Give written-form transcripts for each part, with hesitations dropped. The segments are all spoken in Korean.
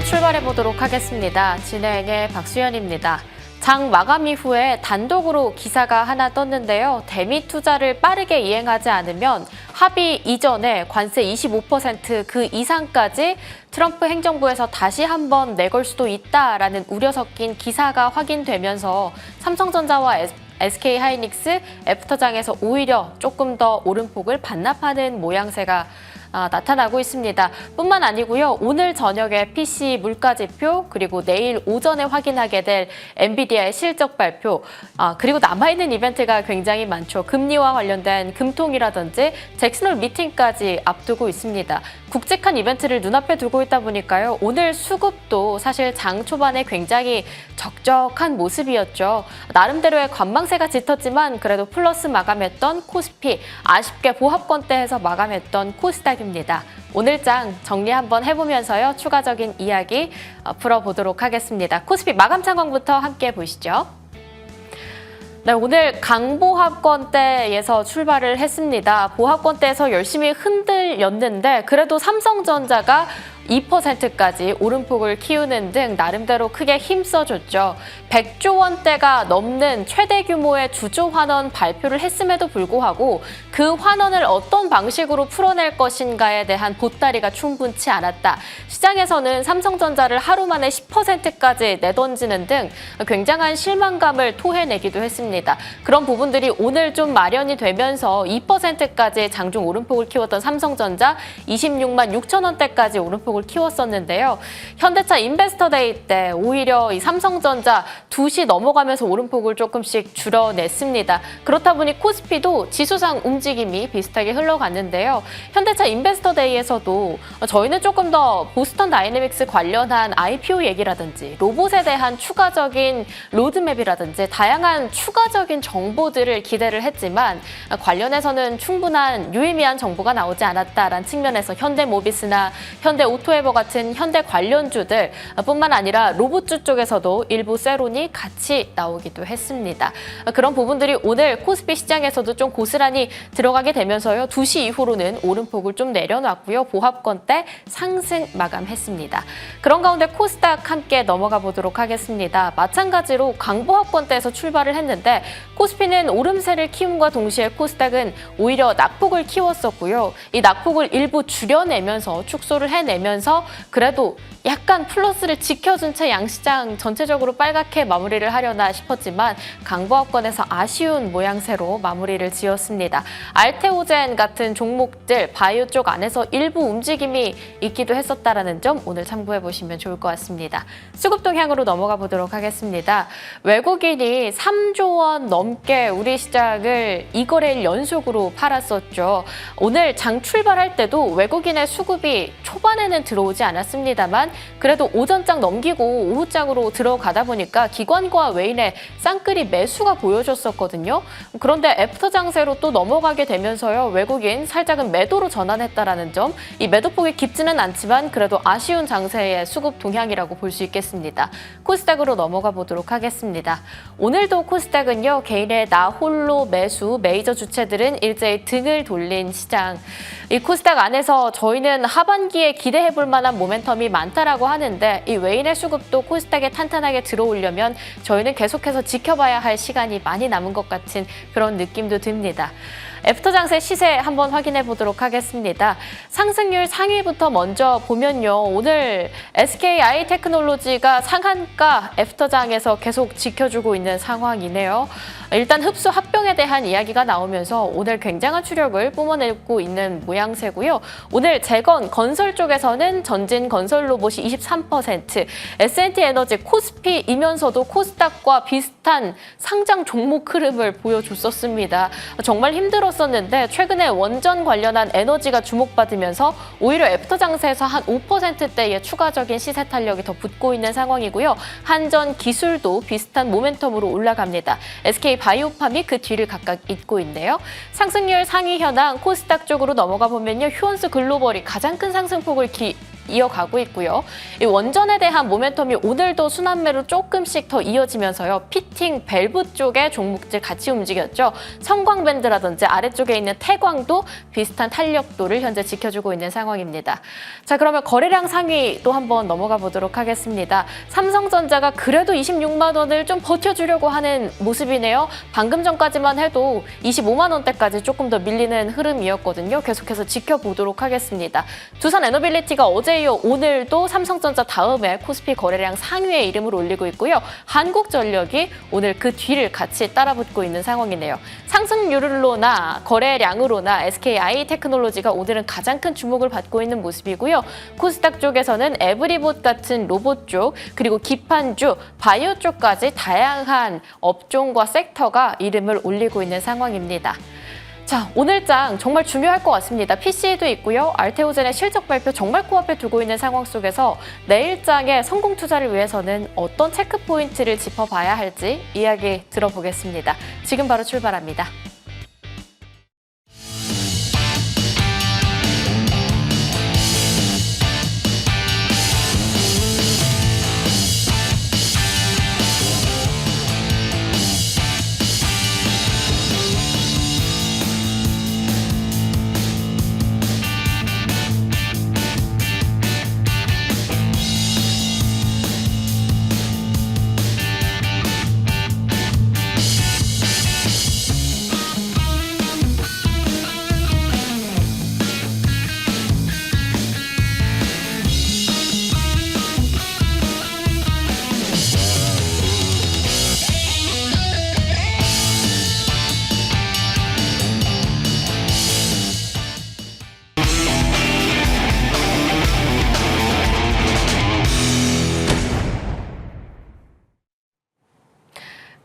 출발해 보도록 하겠습니다. 진행의 박수연입니다. 장 마감 이후에 단독으로 기사가 하나 떴는데요. 대미 투자를 빠르게 이행하지 않으면 합의 이전에 관세 25% 이상까지 트럼프 행정부에서 다시 한번 내걸 수도 있다라는 우려 섞인 기사가 확인되면서 삼성전자와 SK하이닉스, 애프터장에서 오히려 조금 더 오름폭을 반납하는 모양새가 나타나고 있습니다. 뿐만 아니고요. 오늘 저녁에 PC 물가지표 그리고 내일 오전에 확인하게 될 엔비디아의 실적 발표 그리고 남아있는 이벤트가 굉장히 많죠. 금리와 관련된 금통이라든지 잭슨홀 미팅까지 앞두고 있습니다. 굵직한 이벤트를 눈앞에 두고 있다 보니까요. 오늘 수급도 사실 장 초반에 굉장히 적적한 모습이었죠. 나름대로의 관망세가 짙었지만 그래도 플러스 마감했던 코스피, 아쉽게 보합권대에서 마감했던 코스닥입니다. 오늘 장 정리 한번 해보면서요. 추가적인 이야기 풀어보도록 하겠습니다. 코스피 마감 상황부터 함께 보시죠. 네, 오늘 강보합권대에서 출발을 했습니다. 보합권대에서 열심히 흔들렸는데 그래도 삼성전자가 2%까지 오름폭을 키우는 등 나름대로 크게 힘써줬죠. 100조 원대가 넘는 최대 규모의 주조 환원 발표를 했음에도 불구하고 그 환원을 어떤 방식으로 풀어낼 것인가에 대한 보따리가 충분치 않았다. 시장에서는 삼성전자를 하루 만에 10%까지 내던지는 등 굉장한 실망감을 토해내기도 했습니다. 그런 부분들이 오늘 좀 마련이 되면서 2%까지 장중 오름폭을 키웠던 삼성전자 26만 6천 원대까지 오름폭을 키웠었는데요. 현대차 인베스터데이 때 오히려 이 삼성전자 2시 넘어가면서 오름폭을 조금씩 줄여냈습니다. 그렇다 보니 코스피도 지수상 움직임이 비슷하게 흘러갔는데요. 현대차 인베스터데이에서도 저희는 조금 더 보스턴 다이내믹스 관련한 IPO 얘기라든지 로봇에 대한 추가적인 로드맵이라든지 다양한 추가적인 정보들을 기대를 했지만 관련해서는 충분한 유의미한 정보가 나오지 않았다라는 측면에서 현대모비스나 현대오토 에버 같은 현대 관련주들 뿐만 아니라 로봇주 쪽에서도 일부 세론이 같이 나오기도 했습니다. 그런 부분들이 오늘 코스피 시장에서도 좀 고스란히 들어가게 되면서요. 2시 이후로는 오름폭을 좀 내려놨고요. 보합권대 상승 마감했습니다. 그런 가운데 코스닥 함께 넘어가 보도록 하겠습니다. 마찬가지로 강보합권대에서 출발을 했는데 코스피는 오름세를 키움과 동시에 코스닥은 오히려 낙폭을 키웠었고요. 이 낙폭을 일부 줄여내면서 축소를 해내면서 그래도 약간 플러스를 지켜준 채 양시장 전체적으로 빨갛게 마무리를 하려나 싶었지만 강보합권에서 아쉬운 모양새로 마무리를 지었습니다. 알테오젠 같은 종목들 바이오 쪽 안에서 일부 움직임이 있기도 했었다라는 점 오늘 참고해 보시면 좋을 것 같습니다. 수급 동향으로 넘어가 보도록 하겠습니다. 외국인이 3조 원 넘게 우리 시장을 2거래일 연속으로 팔았었죠. 오늘 장 출발할 때도 외국인의 수급이 초반에는 들어오지 않았습니다만 그래도 오전장 넘기고 오후장으로 들어가다 보니까 기관과 외인의 쌍끌이 매수가 보여줬었거든요. 그런데 애프터 장세로 또 넘어가게 되면서요. 외국인 살짝은 매도로 전환했다라는 점. 이 매도폭이 깊지는 않지만 그래도 아쉬운 장세의 수급 동향이라고 볼 수 있겠습니다. 코스닥으로 넘어가 보도록 하겠습니다. 오늘도 코스닥은요. 개인의 나 홀로 매수, 메이저 주체들은 일제히 등을 돌린 시장. 이 코스닥 안에서 저희는 하반기에 기대해볼 만한 모멘텀이 많다라고 하는데 이 외인의 수급도 코스닥에 탄탄하게 들어오려면 저희는 계속해서 지켜봐야 할 시간이 많이 남은 것 같은 그런 느낌도 듭니다. 애프터 장세 시세 한번 확인해 보도록 하겠습니다. 상승률 상위부터 먼저 보면요. 오늘 SK하이테크놀로지가 상한가 애프터장에서 계속 지켜주고 있는 상황이네요. 일단 흡수 합병에 대한 이야기가 나오면서 오늘 굉장한 추력을 뿜어내고 있는 모양새고요. 오늘 재건 건설 쪽에서는 전진 건설 로봇이 23%, S&T 에너지 코스피이면서도 코스닥과 비슷한 상장 종목 흐름을 보여줬었습니다. 정말 힘들었었는데 최근에 원전 관련한 에너지가 주목받으면서 오히려 애프터 장세에서 한 5%대의 추가적인 시세 탄력이 더 붙고 있는 상황이고요. 한전 기술도 비슷한 모멘텀으로 올라갑니다. SK 바이오팜이 그 뒤를 각각 잇고 있네요. 상승률 상위 현황 코스닥 쪽으로 넘어가 보면요. 휴원스 글로벌이 가장 큰 상승폭을 이어가고 있고요. 이 원전에 대한 모멘텀이 오늘도 순환매로 조금씩 더 이어지면서요. 피팅, 밸브 쪽의 종목들 같이 움직였죠. 성광밴드라든지 아래쪽에 있는 태광도 비슷한 탄력도를 현재 지켜주고 있는 상황입니다. 자, 그러면 거래량 상위 또 한번 넘어가 보도록 하겠습니다. 삼성전자가 그래도 26만 원을 좀 버텨주려고 하는 모습이네요. 방금 전까지만 해도 25만 원대까지 조금 더 밀리는 흐름이었거든요. 계속해서 지켜보도록 하겠습니다. 두산 에너빌리티가 어제 이어 오늘도 삼성전자 다음에 코스피 거래량 상위에 이름을 올리고 있고요. 한국전력이 오늘 그 뒤를 같이 따라붙고 있는 상황이네요. 상승률로나 거래량으로나 SKI 테크놀로지가 오늘은 가장 큰 주목을 받고 있는 모습이고요. 코스닥 쪽에서는 에브리봇 같은 로봇 쪽, 그리고 기판주, 바이오 쪽까지 다양한 업종과 섹터가 이름을 올리고 있는 상황입니다. 자, 오늘 장 정말 중요할 것 같습니다. PC도 있고요. 알테오젠의 실적 발표 정말 코앞에 두고 있는 상황 속에서 내일 장의 성공 투자를 위해서는 어떤 체크 포인트를 짚어봐야 할지 이야기 들어보겠습니다. 지금 바로 출발합니다.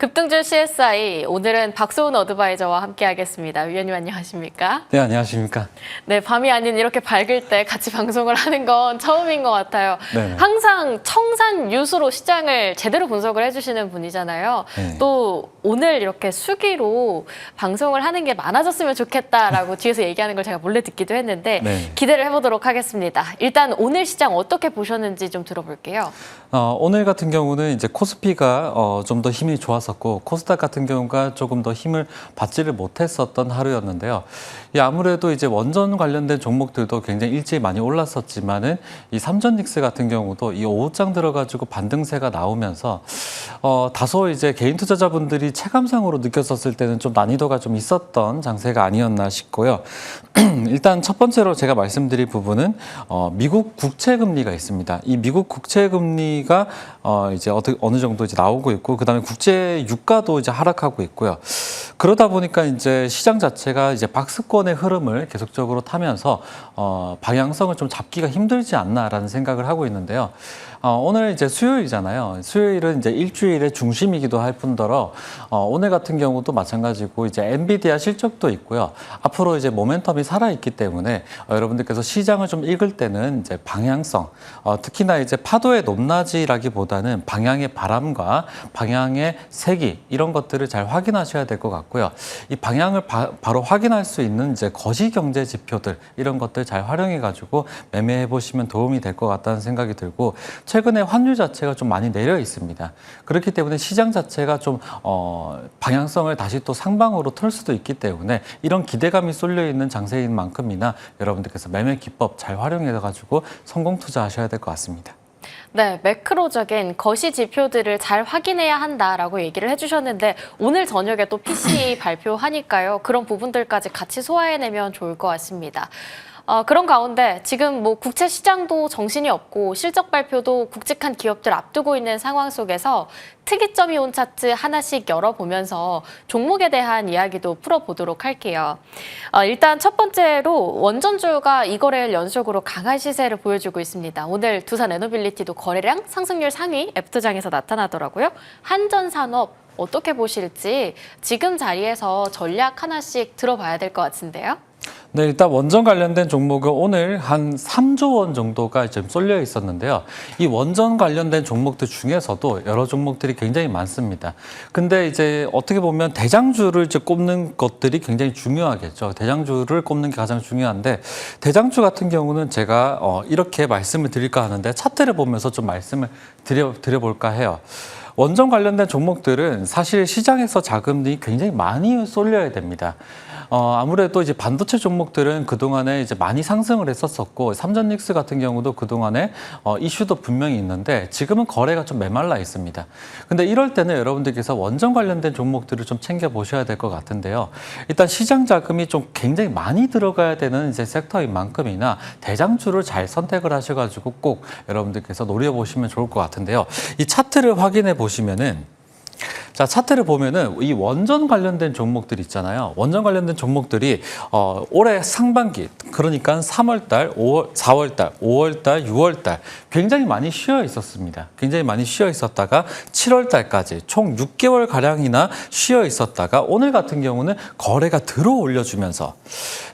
급등주 CSI, 오늘은 박소은 어드바이저와 함께하겠습니다. 위원님 안녕하십니까? 네, 안녕하십니까? 네, 밤이 아닌 이렇게 밝을 때 같이 방송을 하는 건 처음인 것 같아요. 네네. 항상 청산유수로 시장을 제대로 분석을 해주시는 분이잖아요. 네. 또 오늘 이렇게 수기로 방송을 하는 게 많아졌으면 좋겠다라고 뒤에서 얘기하는 걸 제가 몰래 듣기도 했는데 네. 기대를 해보도록 하겠습니다. 일단 오늘 시장 어떻게 보셨는지 좀 들어볼게요. 오늘 같은 경우는 이제 코스피가 좀 더 힘이 좋았었고 코스닥 같은 경우가 조금 더 힘을 받지를 못했었던 하루였는데요. 아무래도 이제 원전 관련된 종목들도 굉장히 일찍 많이 올랐었지만은 이 삼전닉스 같은 경우도 이 오후장 들어가지고 반등세가 나오면서 다소 이제 개인 투자자분들이 체감상으로 느꼈었을 때는 좀 난이도가 좀 있었던 장세가 아니었나 싶고요. 일단 첫 번째로 제가 말씀드릴 부분은 미국 국채 금리가 있습니다. 이 미국 국채 금리가 이제 어느 정도 이제 나오고 있고, 그다음에 국제 유가도 이제 하락하고 있고요. 그러다 보니까 이제 시장 자체가 이제 박스권의 흐름을 계속적으로 타면서 방향성을 좀 잡기가 힘들지 않나라는 생각을 하고 있는데요. 오늘 이제 수요일이잖아요. 수요일은 이제 일주일의 중심이기도 할 뿐더러 오늘 같은 경우도 마찬가지고 이제 엔비디아 실적도 있고요. 앞으로 이제 모멘텀이 살아있기 때문에 여러분들께서 시장을 좀 읽을 때는 이제 방향성, 특히나 이제 파도의 높낮이라기보다는 방향의 바람과 방향의 세기 이런 것들을 잘 확인하셔야 될 것 같고요. 이 방향을 바로 확인할 수 있는 이제 거시 경제 지표들 이런 것들 잘 활용해 가지고 매매해 보시면 도움이 될 것 같다는 생각이 들고, 최근에 환율 자체가 좀 많이 내려 있습니다. 그렇기 때문에 시장 자체가 좀 방향성을 다시 또 상방으로 틀 수도 있기 때문에 이런 기대감이 쏠려 있는 장세인 만큼이나 여러분들께서 매매 기법 잘 활용해 가지고 성공 투자하셔야 될 것 같습니다. 네, 매크로적인 거시 지표들을 잘 확인해야 한다라고 얘기를 해주셨는데 오늘 저녁에 또 PC 발표하니까요. 그런 부분들까지 같이 소화해내면 좋을 것 같습니다. 그런 가운데 지금 뭐 국채 시장도 정신이 없고 실적 발표도 굵직한 기업들 앞두고 있는 상황 속에서 특이점이 온 차트 하나씩 열어보면서 종목에 대한 이야기도 풀어보도록 할게요. 일단 첫 번째로 원전주가 이거래일 연속으로 강한 시세를 보여주고 있습니다. 오늘 두산 에너빌리티도 거래량 상승률 상위 애프터장에서 나타나더라고요. 한전산업 어떻게 보실지 지금 자리에서 전략 하나씩 들어봐야 될 것 같은데요. 네, 일단 원전 관련된 종목은 오늘 한 3조 원 정도가 좀 쏠려 있었는데요. 이 원전 관련된 종목들 중에서도 여러 종목들이 굉장히 많습니다. 근데 이제 어떻게 보면 대장주를 이제 꼽는 것들이 굉장히 중요하겠죠. 대장주를 꼽는 게 가장 중요한데 대장주 같은 경우는 제가 이렇게 말씀을 드릴까 하는데 차트를 보면서 좀 말씀을 드려볼까 해요. 원전 관련된 종목들은 사실 시장에서 자금이 굉장히 많이 쏠려야 됩니다. 아무래도 이제 반도체 종목들은 그동안에 이제 많이 상승을 했었었고, 삼전닉스 같은 경우도 그동안에 이슈도 분명히 있는데 지금은 거래가 좀 메말라 있습니다. 근데 이럴 때는 여러분들께서 원전 관련된 종목들을 좀 챙겨 보셔야 될 것 같은데요. 일단 시장 자금이 좀 굉장히 많이 들어가야 되는 이제 섹터인 만큼이나 대장주를 잘 선택을 하셔가지고 꼭 여러분들께서 노려보시면 좋을 것 같은데요. 이 차트를 확인해 보시면은 자, 차트를 보면은 이 원전 관련된 종목들 있잖아요. 원전 관련된 종목들이 올해 상반기, 그러니까 3월달, 4월달, 5월달, 6월달 굉장히 많이 쉬어 있었습니다. 굉장히 많이 쉬어 있었다가 7월달까지 총 6개월 가량이나 쉬어 있었다가 오늘 같은 경우는 거래가 들어올려주면서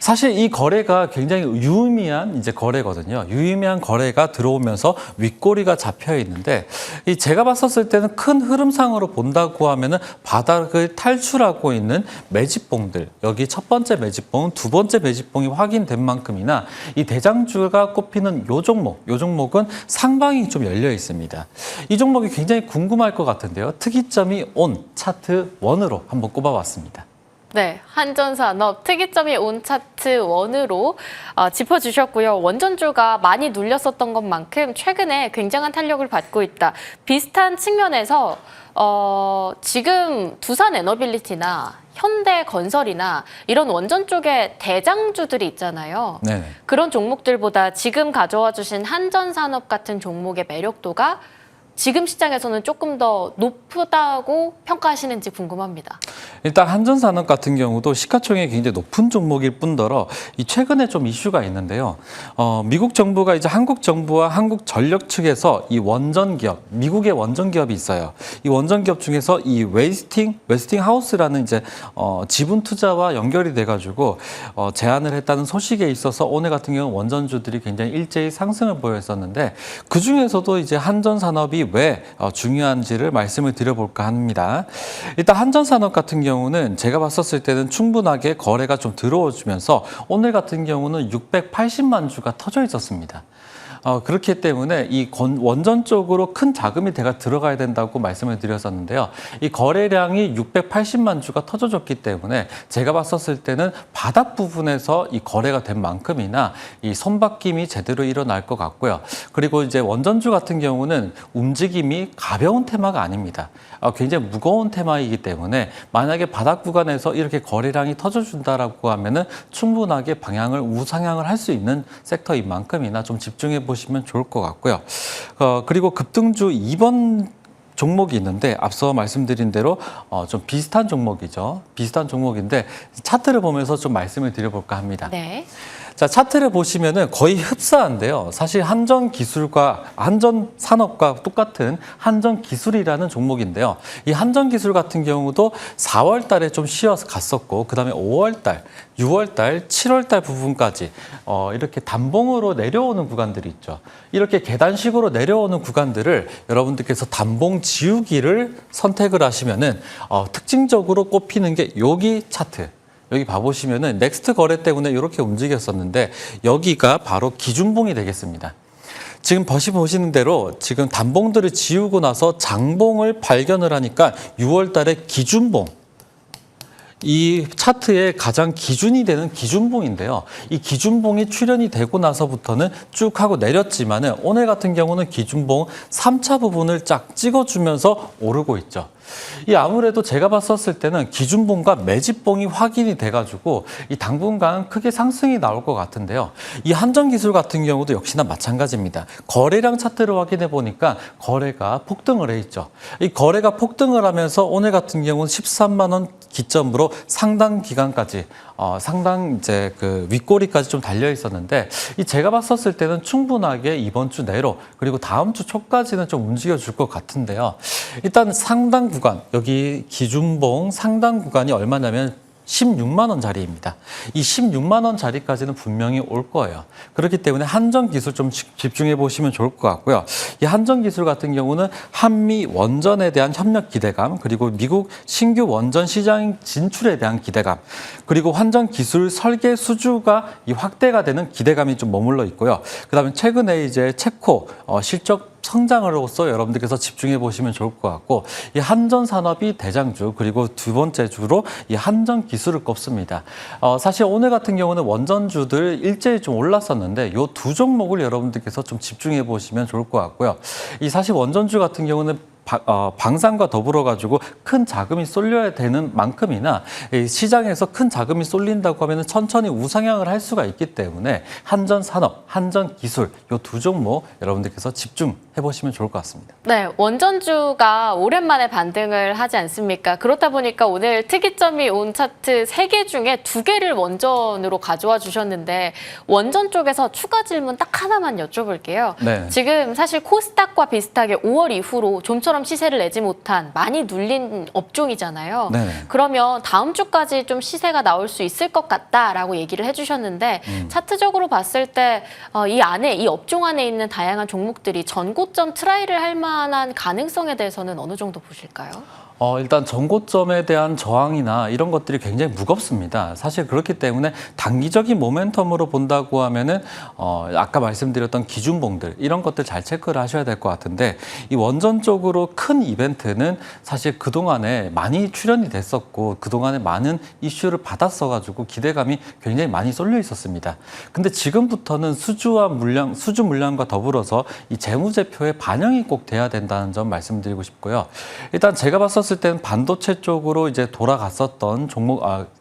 사실 이 거래가 굉장히 유의미한 이제 거래거든요. 유의미한 거래가 들어오면서 윗꼬리가 잡혀 있는데 이 제가 봤었을 때는 큰 흐름상으로 본다고 하면은 바닥을 탈출하고 있는 매집봉들, 여기 첫 번째 매집봉, 두 번째 매집봉이 확인된 만큼이나 이 대장주가 꼽히는 요 종목은 상방이 좀 열려 있습니다. 이 종목이 굉장히 궁금할 것 같은데요. 특이점이 온 차트 1으로 한번 꼽아봤습니다. 네, 한전산업 특이점이 온 차트 1으로 짚어주셨고요. 원전주가 많이 눌렸었던 것만큼 최근에 굉장한 탄력을 받고 있다. 비슷한 측면에서 지금 두산에너빌리티나 현대건설이나 이런 원전 쪽에 대장주들이 있잖아요. 네. 그런 종목들보다 지금 가져와 주신 한전산업 같은 종목의 매력도가 지금 시장에서는 조금 더 높다고 평가하시는지 궁금합니다. 일단 한전산업 같은 경우도 시가총액이 굉장히 높은 종목일 뿐더러 이 최근에 좀 이슈가 있는데요. 미국 정부가 이제 한국 정부와 한국전력 측에서 이 원전 기업, 미국의 원전 기업이 있어요. 이 원전 기업 중에서 이 웨스팅하우스라는 이제 지분 투자와 연결이 돼가지고 제안을 했다는 소식에 있어서 오늘 같은 경우 원전주들이 굉장히 일제히 상승을 보였었는데 그 중에서도 이제 한전산업이 왜 중요한지를 말씀을 드려볼까 합니다. 일단 한전산업 같은 경우는 제가 봤었을 때는 충분하게 거래가 좀 들어오면서 오늘 같은 경우는 680만 주가 터져 있었습니다. 그렇기 때문에 이 원전 쪽으로 큰 자금이 들어가야 된다고 말씀을 드렸었는데요. 이 거래량이 680만 주가 터져졌기 때문에 제가 봤었을 때는 바닥 부분에서 이 거래가 된 만큼이나 이 손바뀜이 제대로 일어날 것 같고요. 그리고 이제 원전주 같은 경우는 움직임이 가벼운 테마가 아닙니다. 굉장히 무거운 테마이기 때문에 만약에 바닥 구간에서 이렇게 거래량이 터져준다라고 하면은 충분하게 방향을 우상향을 할 수 있는 섹터인 만큼이나 좀 집중해 보시면 좋을 것 같고요. 그리고 급등주 2번 종목이 있는데 앞서 말씀드린 대로 좀 비슷한 종목이죠. 비슷한 종목인데 차트를 보면서 좀 말씀을 드려볼까 합니다. 네. 자, 차트를 보시면은 거의 흡사한데요. 사실 한전산업과 똑같은 한전기술이라는 종목인데요. 이 한전기술 같은 경우도 4월 달에 좀 쉬어서 갔었고, 그 다음에 5월 달, 6월 달, 7월 달 부분까지 이렇게 단봉으로 내려오는 구간들이 있죠. 이렇게 계단식으로 내려오는 구간들을 여러분들께서 단봉 지우기를 선택을 하시면은 특징적으로 꼽히는 게 여기 차트. 여기 봐보시면은 넥스트 거래 때문에 이렇게 움직였었는데 여기가 바로 기준봉이 되겠습니다. 지금 보시는 대로 지금 단봉들을 지우고 나서 장봉을 발견을 하니까 6월 달에 기준봉. 이 차트의 가장 기준이 되는 기준봉인데요. 이 기준봉이 출현이 되고 나서부터는 쭉 하고 내렸지만은 오늘 같은 경우는 기준봉 3차 부분을 쫙 찍어주면서 오르고 있죠. 이 아무래도 제가 봤었을 때는 기준봉과 매집봉이 확인이 돼가지고 이 당분간 크게 상승이 나올 것 같은데요. 이 한전기술 같은 경우도 역시나 마찬가지입니다. 거래량 차트를 확인해 보니까 거래가 폭등을 해 있죠. 이 거래가 폭등을 하면서 오늘 같은 경우는 13만 원 기점으로 상당 기간까지 상당 이제 그 윗꼬리까지 좀 달려 있었는데 이 제가 봤었을 때는 충분하게 이번 주 내로 그리고 다음 주 초까지는 좀 움직여 줄 것 같은데요. 일단 상당 구간 여기 기준봉 상당 구간이 얼마냐면 16만 원짜리입니다. 이 16만 원짜리까지는 분명히 올 거예요. 그렇기 때문에 한전 기술 좀 집중해 보시면 좋을 것 같고요. 이 한전 기술 같은 경우는 한미 원전에 대한 협력 기대감, 그리고 미국 신규 원전 시장 진출에 대한 기대감, 그리고 한전 기술 설계 수주가 이 확대가 되는 기대감이 좀 머물러 있고요. 그다음에 최근에 이제 챕코 실적 성장으로서 여러분들께서 집중해 보시면 좋을 것 같고, 이 한전 산업이 대장주, 그리고 두 번째 주로 이 한전 기술을 꼽습니다. 사실 오늘 같은 경우는 원전주들 일제히 좀 올랐었는데 이 두 종목을 여러분들께서 좀 집중해 보시면 좋을 것 같고요. 이 사실 원전주 같은 경우는 방산과 더불어 가지고 큰 자금이 쏠려야 되는 만큼이나 이 시장에서 큰 자금이 쏠린다고 하면 천천히 우상향을 할 수가 있기 때문에 한전 산업, 한전 기술 이 두 종목 여러분들께서 집중해 보시면 좋을 것 같습니다. 네, 원전주가 오랜만에 반등을 하지 않습니까? 그렇다 보니까 오늘 특이점이 온 차트 3개 중에 2개를 원전으로 가져와 주셨는데 원전 쪽에서 추가 질문 딱 하나만 여쭤볼게요. 네. 지금 사실 코스닥과 비슷하게 5월 이후로 좀처럼 시세를 내지 못한 많이 눌린 업종이잖아요. 네. 그러면 다음 주까지 좀 시세가 나올 수 있을 것 같다라고 얘기를 해주셨는데 차트적으로 봤을 때 이 안에 이 업종 안에 있는 다양한 종목들이 전고점 트라이를 할 만한 가능성에 대해서는 어느 정도 보실까요? 일단 전고점에 대한 저항이나 이런 것들이 굉장히 무겁습니다. 사실 그렇기 때문에 단기적인 모멘텀으로 본다고 하면은 아까 말씀드렸던 기준봉들 이런 것들 잘 체크를 하셔야 될 것 같은데, 이 원전 쪽으로 큰 이벤트는 사실 그동안에 많이 출연이 됐었고 그동안에 많은 이슈를 받았어가지고 기대감이 굉장히 많이 쏠려 있었습니다. 근데 지금부터는 수주 물량과 더불어서 이 재무제표에 반영이 꼭 돼야 된다는 점 말씀드리고 싶고요. 일단 제가 봤었을 때는 반도체 쪽으로 이제 돌아갔었던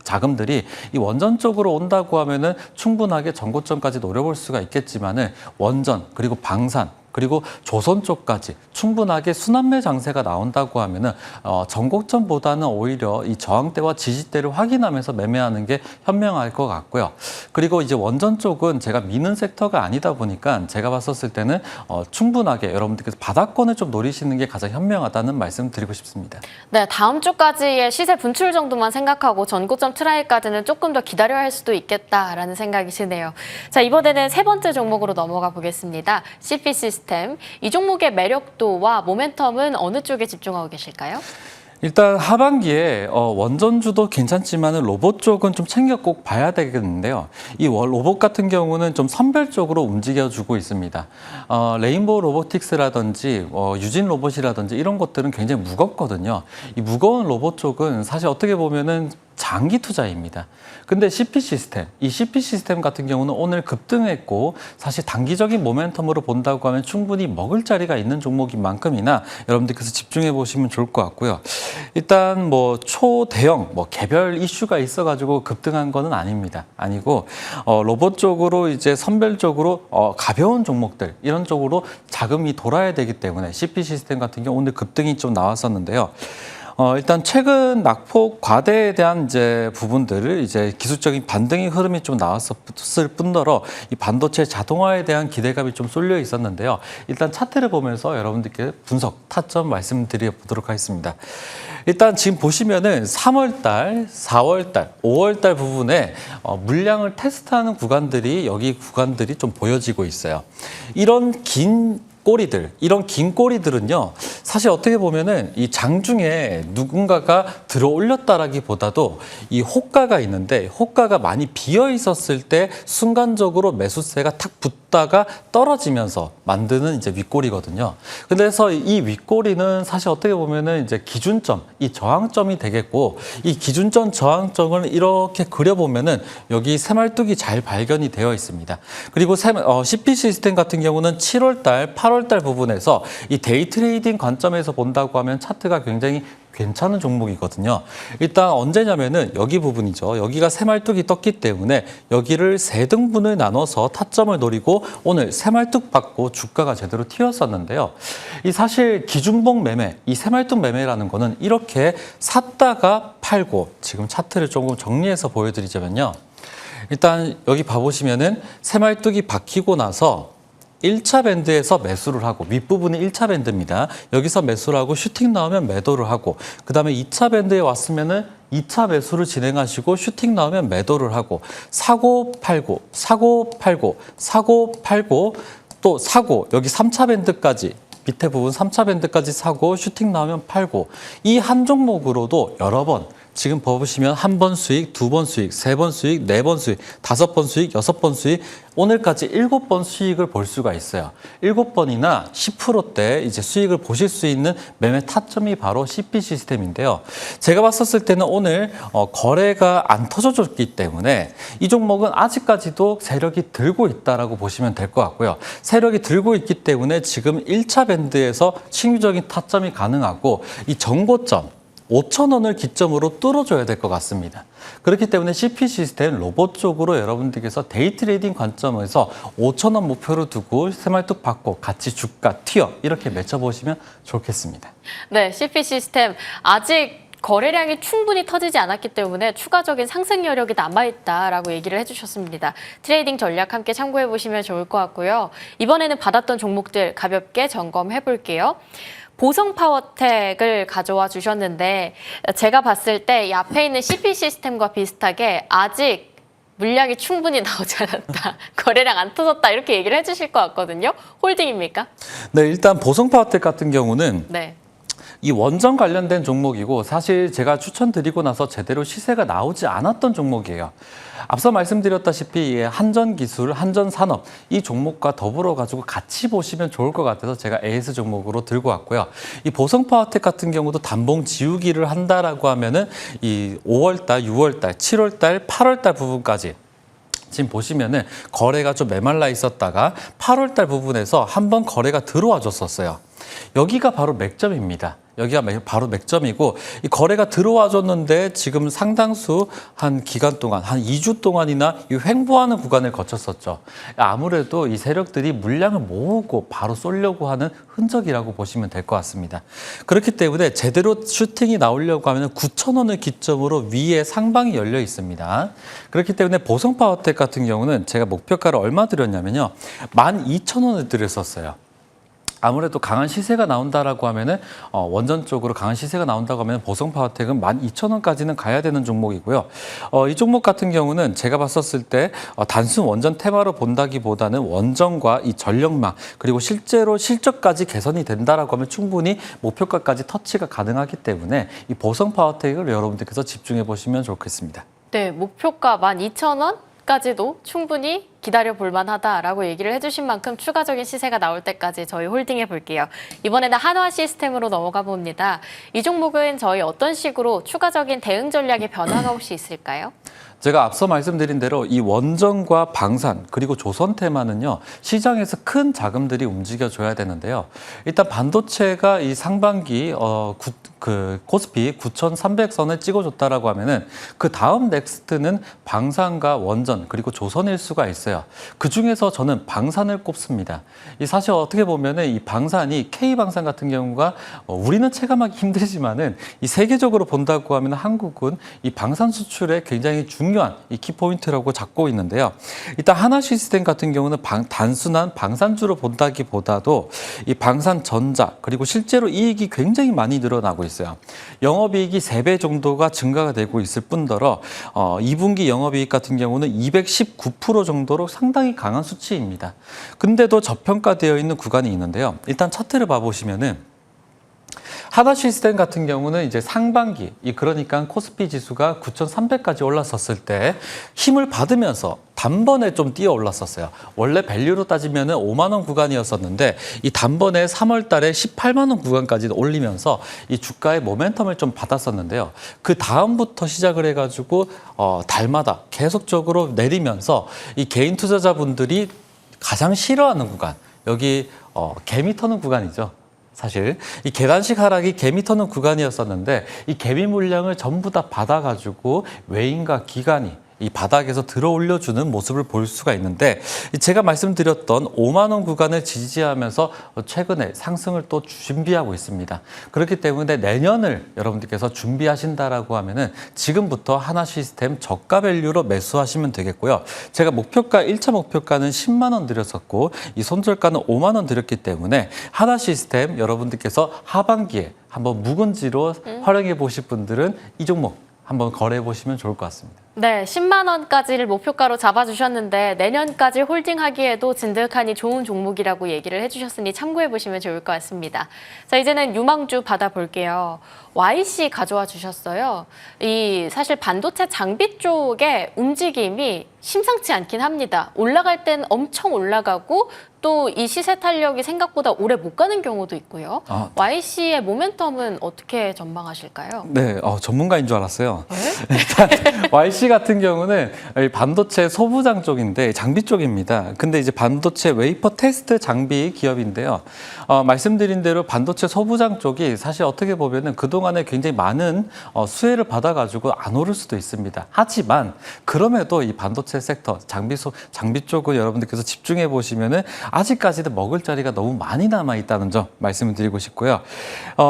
자금들이 이 원전 쪽으로 온다고 하면은 충분하게 전고점까지 노려볼 수가 있겠지만은 원전 그리고 방산 그리고 조선 쪽까지 충분하게 순환매 장세가 나온다고 하면은 전고점보다는 오히려 이 저항대와 지지대를 확인하면서 매매하는 게 현명할 것 같고요. 그리고 이제 원전 쪽은 제가 미는 섹터가 아니다 보니까 제가 봤었을 때는 충분하게 여러분들께서 바닥권을 좀 노리시는 게 가장 현명하다는 말씀 드리고 싶습니다. 네, 다음 주까지의 시세 분출 정도만 생각하고 전고점 트라이까지는 조금 더 기다려야 할 수도 있겠다라는 생각이 드네요. 자, 이번에는 세 번째 종목으로 넘어가 보겠습니다. CP 시스템. 이 종목의 매력도와 모멘텀은 어느 쪽에 집중하고 계실까요? 일단 하반기에 원전주도 괜찮지만 로봇 쪽은 좀 챙겨 꼭 봐야 되겠는데요. 이 로봇 같은 경우는 좀 선별적으로 움직여주고 있습니다. 레인보우 로보틱스라든지 유진 로봇이라든지 이런 것들은 굉장히 무겁거든요. 이 무거운 로봇 쪽은 사실 어떻게 보면은 장기 투자입니다. 근데 CP 시스템 같은 경우는 오늘 급등했고 사실 단기적인 모멘텀으로 본다고 하면 충분히 먹을 자리가 있는 종목인 만큼이나 여러분들께서 집중해 보시면 좋을 것 같고요. 일단 뭐 초대형 개별 이슈가 있어가지고 급등한 거는 아닙니다. 아니고 로봇 쪽으로 이제 선별적으로 가벼운 종목들 이런 쪽으로 자금이 돌아야 되기 때문에 CP 시스템 같은 경우 오늘 급등이 좀 나왔었는데요. 일단 최근 낙폭 과대에 대한 이제 부분들을 이제 기술적인 반등의 흐름이 좀 나왔을 뿐더러 이 반도체 자동화에 대한 기대감이 좀 쏠려 있었는데요. 일단 차트를 보면서 여러분들께 분석 타점 말씀드려 보도록 하겠습니다. 일단 지금 보시면은 3월달, 4월달, 5월달 부분에 물량을 테스트하는 여기 구간들이 좀 보여지고 있어요. 이런 긴 꼬리들은요, 사실 어떻게 보면은 이 장중에 누군가가 들어 올렸다라기보다도 이 호가가 있는데 호가가 많이 비어 있었을 때 순간적으로 매수세가 탁 붙다가 떨어지면서 만드는 이제 윗꼬리거든요. 그래서 이 윗꼬리는 사실 어떻게 보면은 이제 기준점, 이 저항점이 되겠고, 이 기준점 저항점을 이렇게 그려보면은 여기 새말뚝이 잘 발견이 되어 있습니다. 그리고 CP 시스템 같은 경우는 7월달, 8월달 부분에서 이 데이 트레이딩 관점에서 본다고 하면 차트가 굉장히 괜찮은 종목이거든요. 일단 언제냐면은 여기 부분이죠. 여기가 새말뚝이 떴기 때문에 여기를 3등분을 나눠서 타점을 노리고 오늘 새말뚝 받고 주가가 제대로 튀었었는데요. 이 사실 기준봉 매매, 이 새말뚝 매매라는 거는 이렇게 샀다가 팔고, 지금 차트를 조금 정리해서 보여드리자면요. 일단 여기 봐보시면은 새말뚝이 박히고 나서 1차 밴드에서 매수를 하고 윗부분이 1차 밴드입니다. 여기서 매수를 하고 슈팅 나오면 매도를 하고 그다음에 2차 밴드에 왔으면은 2차 매수를 진행하시고 슈팅 나오면 매도를 하고 사고 팔고 사고 팔고 사고 팔고 또 사고 여기 3차 밴드까지 밑에 부분 3차 밴드까지 사고 슈팅 나오면 팔고 이 한 종목으로도 여러 번 지금 보시면 한 번 수익, 두 번 수익, 세 번 수익, 네 번 수익, 5번 수익, 6번 수익, 오늘까지 7번 수익을 볼 수가 있어요. 7번이나 10%대 이제 수익을 보실 수 있는 매매 타점이 바로 CP 시스템인데요. 제가 봤었을 때는 오늘 거래가 안 터져줬기 때문에 이 종목은 아직까지도 세력이 들고 있다라고 보시면 될 것 같고요. 세력이 들고 있기 때문에 지금 1차 밴드에서 신규적인 타점이 가능하고 이 정고점 5,000원을 기점으로 뚫어줘야 될 것 같습니다. 그렇기 때문에 CP 시스템 로봇 쪽으로 여러분들께서 데이 트레이딩 관점에서 5,000원 목표로 두고 새말뚝 받고 같이 주가 튀어 이렇게 맺혀보시면 좋겠습니다. 네, CP 시스템 아직 거래량이 충분히 터지지 않았기 때문에 추가적인 상승 여력이 남아있다라고 얘기를 해주셨습니다. 트레이딩 전략 함께 참고해보시면 좋을 것 같고요. 이번에는 받았던 종목들 가볍게 점검해 볼게요. 보성파워텍을 가져와 주셨는데 제가 봤을 때 이 앞에 있는 CP 시스템과 비슷하게 아직 물량이 충분히 나오지 않았다. 거래량 안 터졌다. 이렇게 얘기를 해주실 것 같거든요. 홀딩입니까? 네, 일단 보성파워텍 같은 경우는 네. 이 원전 관련된 종목이고 사실 제가 추천드리고 나서 제대로 시세가 나오지 않았던 종목이에요. 앞서 말씀드렸다시피 한전기술, 한전산업 이 종목과 더불어 가지고 같이 보시면 좋을 것 같아서 제가 AS 종목으로 들고 왔고요. 이 보성파워텍 같은 경우도 단봉 지우기를 한다라고 하면은 이 5월달, 6월달, 7월달, 8월달 부분까지 지금 보시면은 거래가 좀 메말라 있었다가 8월달 부분에서 한번 거래가 들어와 줬었어요. 여기가 바로 맥점입니다. 여기가 바로 맥점이고 이 거래가 들어와 줬는데 지금 상당수 한 기간 동안 한 2주 동안이나 이 횡보하는 구간을 거쳤었죠. 아무래도 이 세력들이 물량을 모으고 바로 쏠려고 하는 흔적이라고 보시면 될 것 같습니다. 그렇기 때문에 제대로 슈팅이 나오려고 하면 9,000원을 기점으로 위에 상방이 열려 있습니다. 그렇기 때문에 보성파워텍 같은 경우는 제가 목표가를 얼마 드렸냐면요. 12,000원을 드렸었어요. 아무래도 강한 시세가 나온다라고 하면은 원전 쪽으로 강한 시세가 나온다고 하면 보성파워텍은 12,000원까지는 가야 되는 종목이고요. 이 종목 같은 경우는 제가 봤었을 때 단순 원전 테마로 본다기보다는 원전과 이 전력망 그리고 실제로 실적까지 개선이 된다라고 하면 충분히 목표가까지 터치가 가능하기 때문에 이 보성파워텍을 여러분들께서 집중해 보시면 좋겠습니다. 네, 목표가 12,000원까지도 충분히 기다려볼 만하다라고 얘기를 해주신 만큼 추가적인 시세가 나올 때까지 저희 홀딩해 볼게요. 이번에는 한화 시스템으로 넘어가 봅니다. 이 종목은 저희 어떤 식으로 추가적인 대응 전략의 변화가 혹시 있을까요? 제가 앞서 말씀드린 대로 이 원전과 방산 그리고 조선 테마는요 시장에서 큰 자금들이 움직여줘야 되는데요. 일단 반도체가 이 상반기 코스피 9,300선을 찍어줬다라고 하면은 그 다음 넥스트는 방산과 원전 그리고 조선일 수가 있어요. 그 중에서 저는 방산을 꼽습니다. 이 사실 어떻게 보면은 이 방산이 K 방산 같은 경우가 우리는 체감하기 힘들지만은 이 세계적으로 본다고 하면 한국은 이 방산 수출에 굉장히 중요한 이 키포인트라고 잡고 있는데요. 일단 하나 시스템 같은 경우는 단순한 방산주로 본다기보다도 이 방산전자 그리고 실제로 이익이 굉장히 많이 늘어나고 있어요. 영업이익이 3배 정도가 증가가 되고 있을 뿐더러 2분기 영업이익 같은 경우는 219% 정도로 상당히 강한 수치입니다. 근데도 저평가되어 있는 구간이 있는데요. 일단 차트를 봐보시면은 하나 시스템 같은 경우는 이제 상반기, 그러니까 코스피 지수가 9,300까지 올랐었을 때 힘을 받으면서 단번에 좀 뛰어 올랐었어요. 원래 밸류로 따지면은 5만 원 구간이었었는데 이 단번에 3월 달에 18만 원 구간까지 올리면서 이 주가의 모멘텀을 좀 받았었는데요. 그 다음부터 시작을 해가지고 달마다 계속적으로 내리면서 이 개인 투자자분들이 가장 싫어하는 구간, 여기 개미 터는 구간이죠. 사실 이 계단식 하락이 개미 터는 구간이었었는데 이 개미 물량을 전부 다 받아가지고 외인과 기관이 이 바닥에서 들어 올려주는 모습을 볼 수가 있는데 제가 말씀드렸던 5만 원 구간을 지지하면서 최근에 상승을 또 준비하고 있습니다. 그렇기 때문에 내년을 여러분들께서 준비하신다라고 하면은 지금부터 하나시스템 저가 밸류로 매수하시면 되겠고요. 제가 목표가 1차 목표가는 10만 원 드렸었고 이 손절가는 5만 원 드렸기 때문에 하나시스템 여러분들께서 하반기에 한번 묵은지로 활용해 보실 분들은 이 종목 한번 거래해 보시면 좋을 것 같습니다. 네, 10만 원까지를 목표가로 잡아주셨는데 내년까지 홀딩하기에도 진득하니 좋은 종목이라고 얘기를 해주셨으니 참고해 보시면 좋을 것 같습니다. 자, 이제는 유망주 받아볼게요. YC 가져와 주셨어요. 이 사실 반도체 장비 쪽의 움직임이 심상치 않긴 합니다. 올라갈 땐 엄청 올라가고 또 이 시세 탄력이 생각보다 오래 못 가는 경우도 있고요. YC의 모멘텀은 어떻게 전망하실까요? 네, 전문가인 줄 알았어요. 일단 YC 같은 경우는 이 반도체 소부장 쪽인데 장비 쪽입니다. 근데 이제 반도체 웨이퍼 테스트 장비 기업인데요. 말씀드린 대로 반도체 소부장 쪽이 사실 어떻게 보면은 그동안에 굉장히 많은 수혜를 받아가지고 안 오를 수도 있습니다. 하지만 그럼에도 이 반도체 섹터 장비 쪽을 여러분들께서 집중해 보시면은 아직까지도 먹을 자리가 너무 많이 남아 있다는 점 말씀을 드리고 싶고요.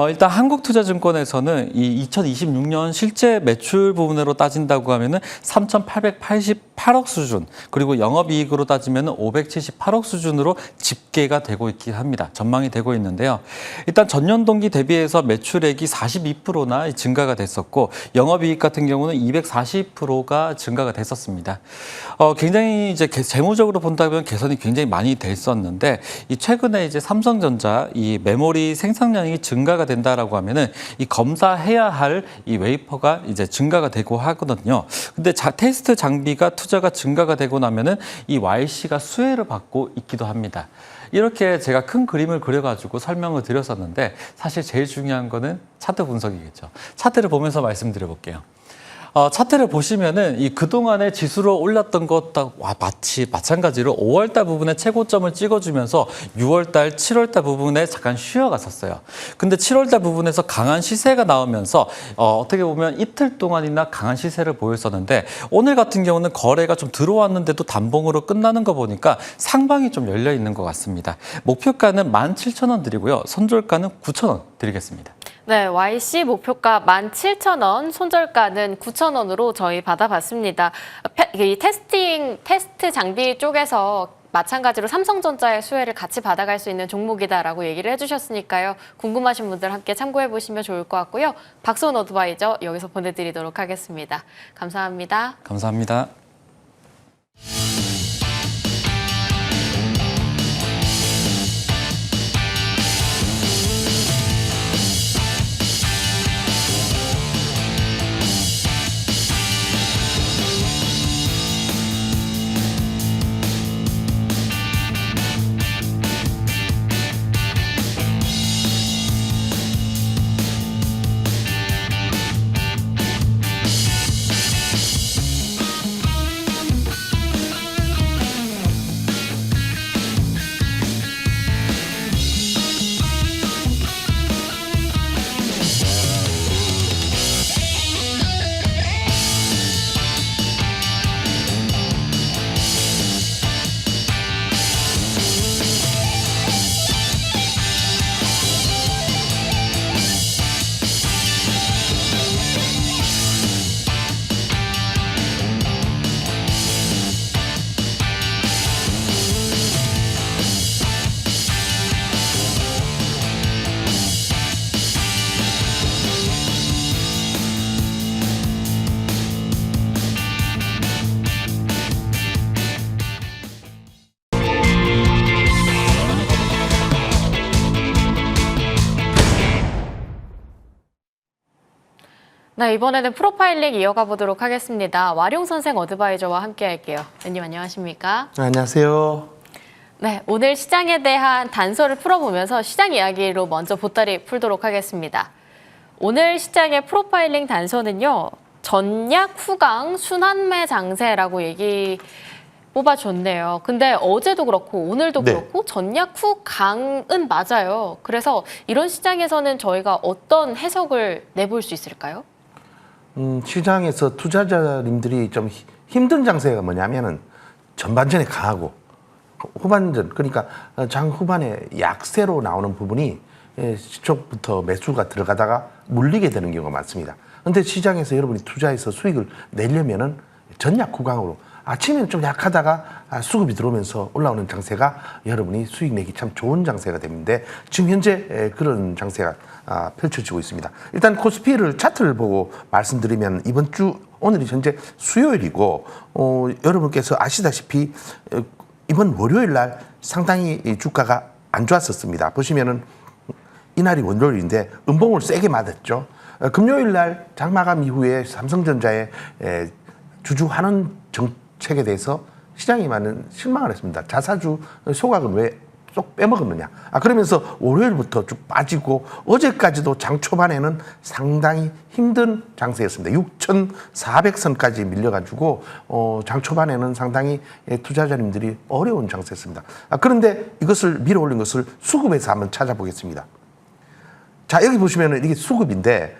일단 한국투자증권에서는 이 2026년 실제 매출 부분으로 따진다고 하면은 3,888억 수준, 그리고 영업이익으로 따지면 578억 수준으로 집계가 되고 있긴 합니다. 전망이 되고 있는데요. 일단 전년 동기 대비해서 매출액이 42%나 증가가 됐었고 영업이익 같은 경우는 240%가 증가가 됐었습니다. 굉장히 이제 재무적으로 본다면 개선이 굉장히 많이 됐었는데 이 최근에 이제 삼성전자 이 메모리 생산량이 증가가 된다라고 하면은 이 검사해야 할 이 웨이퍼가 이제 증가가 되고 하거든요. 근데 테스트 장비가 투자가 증가가 되고 나면은 이 YC가 수혜를 받고 있기도 합니다. 이렇게 제가 큰 그림을 그려가지고 설명을 드렸었는데 사실 제일 중요한 거는 차트 분석이겠죠. 차트를 보면서 말씀드려 볼게요. 차트를 보시면은 이 그동안에 지수로 올랐던 것과 마찬가지로 5월달 부분에 최고점을 찍어주면서 6월달, 7월달 부분에 잠깐 쉬어갔었어요. 근데 7월달 부분에서 강한 시세가 나오면서 어떻게 보면 이틀 동안이나 강한 시세를 보였었는데 오늘 같은 경우는 거래가 좀 들어왔는데도 단봉으로 끝나는 거 보니까 상방이 좀 열려 있는 것 같습니다. 목표가는 17,000원 드리고요. 손절가는 9,000원 드리겠습니다. 네, YC 목표가 17,000원, 손절가는 9,000원으로 저희 받아봤습니다. 이 테스트 장비 쪽에서 마찬가지로 삼성전자의 수혜를 같이 받아갈 수 있는 종목이다라고 얘기를 해주셨으니까요. 궁금하신 분들 함께 참고해 보시면 좋을 것 같고요. 박수원 어드바이저 여기서 보내드리도록 하겠습니다. 감사합니다. 감사합니다. 네, 이번에는 프로파일링 이어가 보도록 하겠습니다. 와룡 선생 어드바이저와 함께 할게요. 님 안녕하십니까? 안녕하세요. 네, 오늘 시장에 대한 단서를 풀어보면서 시장 이야기로 먼저 보따리 풀도록 하겠습니다. 오늘 시장의 프로파일링 단서는요. 전약 후강 순환매 장세라고 뽑아줬네요. 근데 어제도 그렇고 오늘도 네. 그렇고 전약 후강은 맞아요. 그래서 이런 시장에서는 저희가 어떤 해석을 내볼 수 있을까요? 시장에서 투자자님들이 좀 힘든 장세가 뭐냐면은 전반전에 강하고 후반전, 그러니까 장 후반에 약세로 나오는 부분이 시초부터 매수가 들어가다가 물리게 되는 경우가 많습니다. 근데 시장에서 여러분이 투자해서 수익을 내려면은 전약 구강으로 아침에는 좀 약하다가 수급이 들어오면서 올라오는 장세가 여러분이 수익 내기 참 좋은 장세가 되는데, 지금 현재 그런 장세가 펼쳐지고 있습니다. 일단 코스피를 차트를 보고 말씀드리면, 이번 주 오늘이 현재 수요일이고 여러분께서 아시다시피 이번 월요일 날 상당히 주가가 안 좋았었습니다. 보시면은 이날이 월요일인데 음봉을 세게 맞았죠. 금요일 날 장마감 이후에 삼성전자의 주주 환원 정책에 대해서 시장이 많은 실망을 했습니다. 자사주 소각은 왜 쏙 빼먹었느냐. 그러면서 월요일부터 쭉 빠지고 어제까지도 장 초반에는 상당히 힘든 장세였습니다. 6,400선까지 밀려가지고 장 초반에는 상당히 투자자님들이 어려운 장세였습니다. 그런데 이것을 밀어 올린 것을 수급에서 한번 찾아보겠습니다. 자, 여기 보시면은 이게 수급인데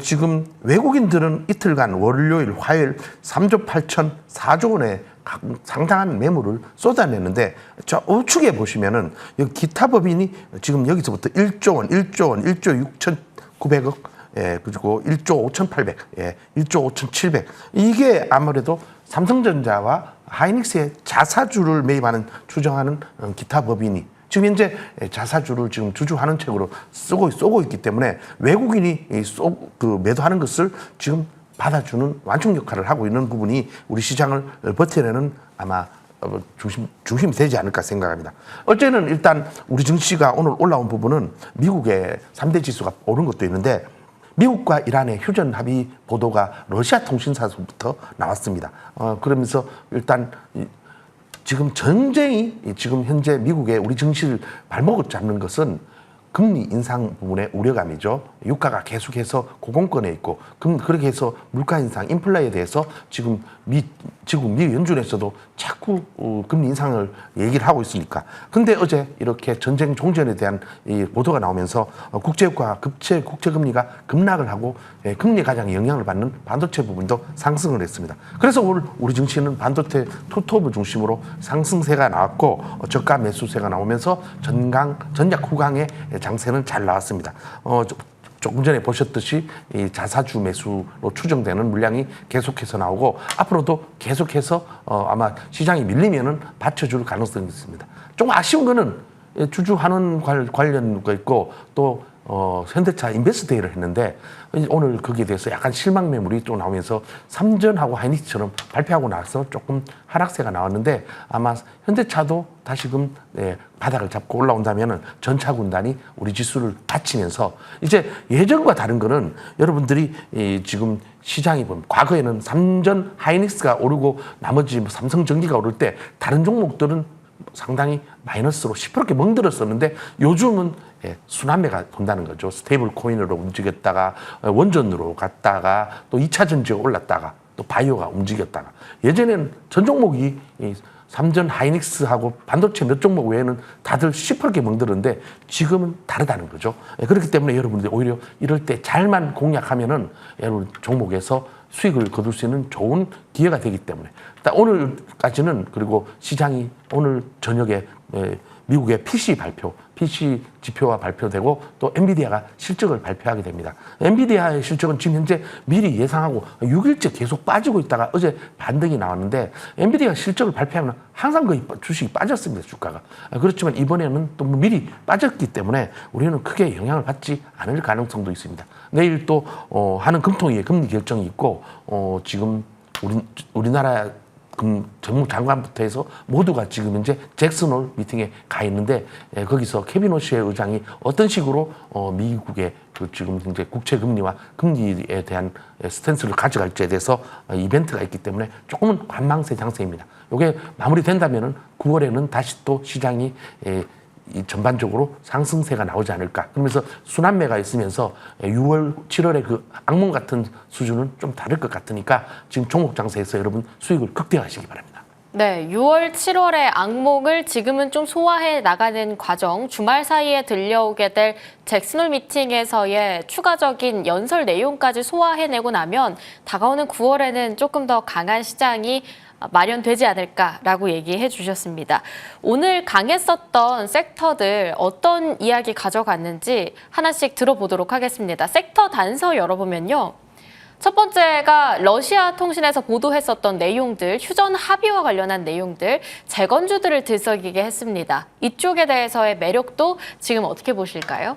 지금 외국인들은 이틀간 월요일, 화요일 3조 8천 4조 원의 상당한 매물을 쏟아냈는데, 저 우측에 보시면은 여기 기타 법인이 지금 여기서부터 1조 원, 1조 6,900억, 그리고 1조 5,800, 1조 5,700. 이게 아무래도 삼성전자와 하이닉스의 자사주를 매입하는, 추정하는 기타 법인이 지금 현재 자사주를 지금 주주 환원책으로 쏘고 있기 때문에 외국인이 매도하는 것을 지금 받아주는 완충 역할을 하고 있는 부분이 우리 시장을 버텨내는 아마 중심이 되지 않을까 생각합니다. 어제는 일단 우리 증시가 오늘 올라온 부분은 미국의 3대 지수가 오른 것도 있는데, 미국과 이란의 휴전 합의 보도가 러시아 통신사로부터 나왔습니다. 그러면서 일단 지금 전쟁이 지금 현재 미국의 우리 증시를 발목을 잡는 것은 금리 인상 부분의 우려감이죠. 유가가 계속해서 고공권에 있고, 그렇게 해서 물가 인상, 인플레에 대해서 지금 미 연준에서도 자꾸 금리 인상을 얘기를 하고 있으니까. 근데 어제 이렇게 전쟁 종전에 대한 이 보도가 나오면서 국제유가, 국제금리가 급락을 하고 금리 가장 영향을 받는 반도체 부분도 상승을 했습니다. 그래서 오늘 우리 증시는 반도체 투톱을 중심으로 상승세가 나왔고, 저가 매수세가 나오면서 전약 후강의 장세는 잘 나왔습니다. 조금 전에 보셨듯이 이 자사주 매수로 추정되는 물량이 계속해서 나오고, 앞으로도 계속해서 아마 시장이 밀리면은 받쳐줄 가능성이 있습니다. 좀 아쉬운 거는 주주 환원 관련도 있고, 또 현대차 인베스트데이를 했는데 오늘 거기에 대해서 약간 실망 매물이 또 나오면서 삼전하고 하이닉스처럼 발표하고 나서 조금 하락세가 나왔는데, 아마 현대차도 다시금 바닥을 잡고 올라온다면은 전차 군단이 우리 지수를 받치면서, 이제 예전과 다른 거는 여러분들이 지금 시장이 보면 과거에는 삼전 하이닉스가 오르고 나머지 삼성전기가 오를 때 다른 종목들은 상당히 마이너스로 시퍼렇게 멍들었었는데, 요즘은 순환매가 돈다는 거죠. 스테이블 코인으로 움직였다가 원전으로 갔다가 또 2차 전지가 올랐다가 또 바이오가 움직였다가. 예전에는 전 종목이 삼전 하이닉스하고 반도체 몇 종목 외에는 다들 시퍼렇게 멍들었는데, 지금은 다르다는 거죠. 그렇기 때문에 여러분들이 오히려 이럴 때 잘만 공략하면은 여러분 종목에서 수익을 거둘 수 있는 좋은 기회가 되기 때문에, 오늘까지는, 그리고 시장이 오늘 저녁에 미국의 PC 지표가 발표되고 또 엔비디아가 실적을 발표하게 됩니다. 엔비디아의 실적은 지금 현재 미리 예상하고 6일째 계속 빠지고 있다가 어제 반등이 나왔는데, 엔비디아가 실적을 발표하면 항상 거의 주식이 빠졌습니다, 주가가. 그렇지만 이번에는 또 미리 빠졌기 때문에 우리는 크게 영향을 받지 않을 가능성도 있습니다. 내일 또 하는 금통위의 금리 결정이 있고, 지금 우리나라 정무장관부터 해서 모두가 지금 현재 잭슨홀 미팅에 가 있는데, 거기서 케빈 오시의 의장이 어떤 식으로 미국의 지금 현재 국채 금리와 금리에 대한 스탠스를 가져갈지에 대해서 이벤트가 있기 때문에 조금은 관망세 장세입니다. 이게 마무리된다면은 9월에는 다시 또 시장이 전반적으로 상승세가 나오지 않을까. 그러면서 순환매가 있으면서 6월, 7월의 그 악몽 같은 수준은 좀 다를 것 같으니까 지금 종목 장세에서 여러분 수익을 극대화하시기 바랍니다. 네, 6월, 7월의 악몽을 지금은 좀 소화해 나가는 과정, 주말 사이에 들려오게 될 잭슨홀 미팅에서의 추가적인 연설 내용까지 소화해내고 나면 다가오는 9월에는 조금 더 강한 시장이 마련되지 않을까라고 얘기해 주셨습니다. 오늘 강했었던 섹터들 어떤 이야기 가져갔는지 하나씩 들어보도록 하겠습니다. 섹터 단서 열어보면요. 첫 번째가 러시아 통신에서 보도했었던 내용들, 휴전 합의와 관련한 내용들, 재건주들을 들썩이게 했습니다. 이쪽에 대해서의 매력도 지금 어떻게 보실까요?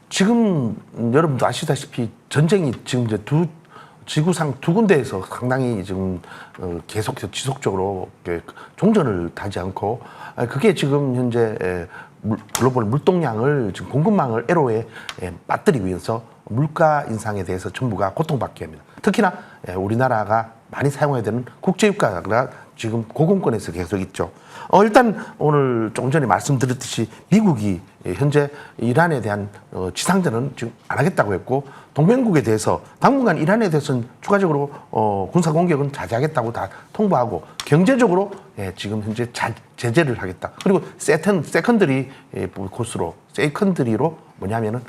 지금 여러분도 아시다시피 전쟁이 지금 이제 지구상 두 군데에서 상당히 지금 계속 지속적으로 종전을 타지 않고 그게 지금 현재 글로벌 물동량을 지금 공급망을 애로에 맞들이기 위해서 물가 인상에 대해서 정부가 고통받게 합니다. 특히나 우리나라가 많이 사용해야 되는 국제유가가 지금 고공권에서 계속 있죠. 일단 오늘 조금 전에 말씀드렸듯이 미국이 현재 이란에 대한 지상전은 지금 안 하겠다고 했고 동맹국에 대해서 당분간 이란에 대해서는 추가적으로 군사 공격은 자제하겠다고 다 통보하고 경제적으로 지금 현재 제재를 하겠다. 그리고 세컨더리 코스로 세컨더리로 뭐냐면은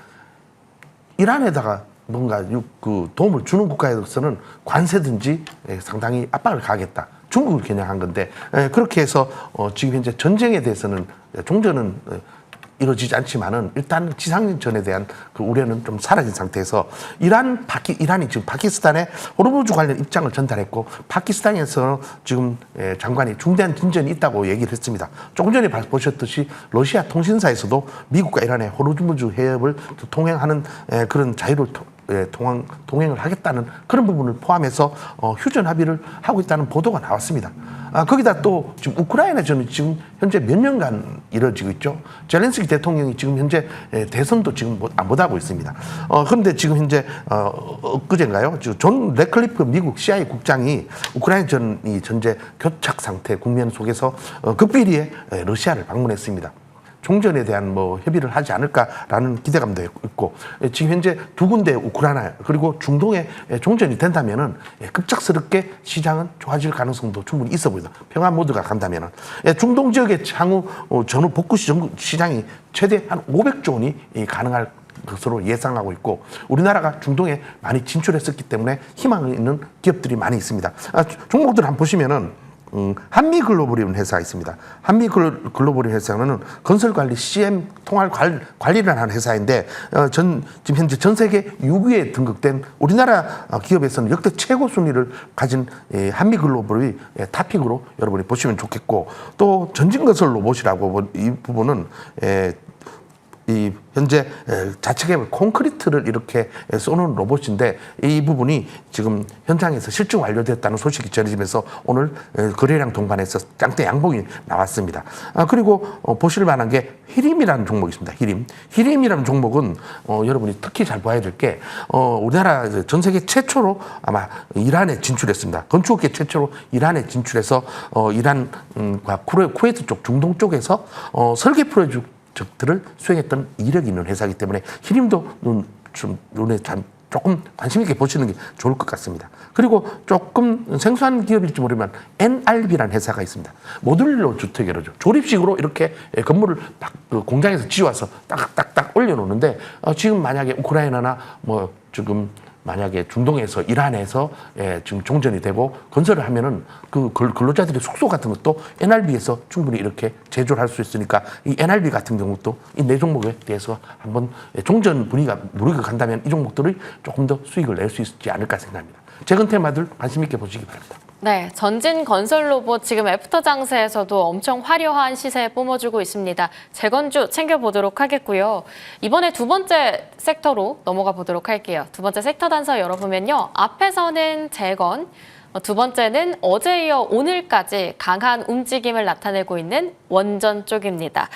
이란에다가 뭔가 그 도움을 주는 국가에서는 관세든지 상당히 압박을 가하겠다. 중국을 겨냥한 건데 그렇게 해서 지금 현재 전쟁에 대해서는 종전은 이루어지지 않지만은 일단 지상전에 대한 그 우려는 좀 사라진 상태에서 이란이 지금 파키스탄에 호르무즈 관련 입장을 전달했고 파키스탄에서 지금 장관이 중대한 진전이 있다고 얘기를 했습니다. 조금 전에 보셨듯이 러시아 통신사에서도 미국과 이란의 호르무즈 해협을 통행하는 그런 자유를 동행을 하겠다는 그런 부분을 포함해서 휴전 합의를 하고 있다는 보도가 나왔습니다. 거기다 또 지금 우크라이나전이 지금 현재 몇 년간 이루어지고 있죠. 젤렌스키 대통령이 지금 현재 대선도 지금 못 하고 있습니다. 그런데 지금 현재 엊그제인가요? 존 레클리프 미국 CIA 국장이 우크라이나전이 현재 교착 상태 국면 속에서 극비리에 러시아를 방문했습니다. 종전에 대한 협의를 하지 않을까라는 기대감도 있고 지금 현재 두 군데 우크라이나 그리고 중동에 종전이 된다면은 급작스럽게 시장은 좋아질 가능성도 충분히 있어 보인다. 평화 모드가 간다면은 중동 지역의 향후 전후 복구 시장이 최대 한 500조 원이 가능할 것으로 예상하고 있고 우리나라가 중동에 많이 진출했었기 때문에 희망이 있는 기업들이 많이 있습니다. 종목들 한번 보시면은 한미글로벌이라는 회사가 있습니다. 한미글로벌이라는 회사는 건설관리 CM 통할 관리를 하는 회사인데 지금 현재 전 세계 6위에 등극된 우리나라 기업에서는 역대 최고 순위를 가진 한미글로벌이 탑픽으로 여러분이 보시면 좋겠고 또 전진건설 로봇이라고 이 부분은 이 현재 자체 개발 콘크리트를 이렇게 쏘는 로봇인데 이 부분이 지금 현장에서 실증 완료됐다는 소식이 전해지면서 오늘 거래량 동반해서 짱대 양봉이 나왔습니다. 그리고 보실 만한 게 히림이라는 종목이 있습니다. 히림이라는 종목은 여러분이 특히 잘 봐야 될 게 우리나라 전 세계 최초로 아마 이란에 진출했습니다. 건축업계 최초로 이란에 진출해서 이란과 쿠웨이트 쪽 중동 쪽에서 설계 프로젝트를 수행했던 이력이 있는 회사이기 때문에 히림도 눈에 조금 관심 있게 보시는 게 좋을 것 같습니다. 그리고 조금 생소한 기업일지 모르지만 NRB라는 회사가 있습니다. 모듈러 주택이라죠. 조립식으로 이렇게 건물을 공장에서 지어와서 딱딱딱 올려놓는데 지금 만약에 우크라이나나 지금 만약에 중동에서 이란에서 지금 종전이 되고 건설을 하면은 그 근로자들의 숙소 같은 것도 NRB에서 충분히 이렇게 제조를 할 수 있으니까 이 NRB 같은 경우도 이 네 종목에 대해서 한번 종전 분위기가 무르익어 간다면 이 종목들이 조금 더 수익을 낼 수 있지 않을까 생각합니다. 재건 테마들 관심 있게 보시기 바랍니다. 네, 전진 건설 로봇 지금 애프터 장세에서도 엄청 화려한 시세 뿜어주고 있습니다. 재건주 챙겨보도록 하겠고요. 이번에 두 번째 섹터로 넘어가 보도록 할게요. 두 번째 섹터 단서 열어보면요. 앞에서는 재건, 두 번째는 어제 이어 오늘까지 강한 움직임을 나타내고 있는 원전 쪽입니다.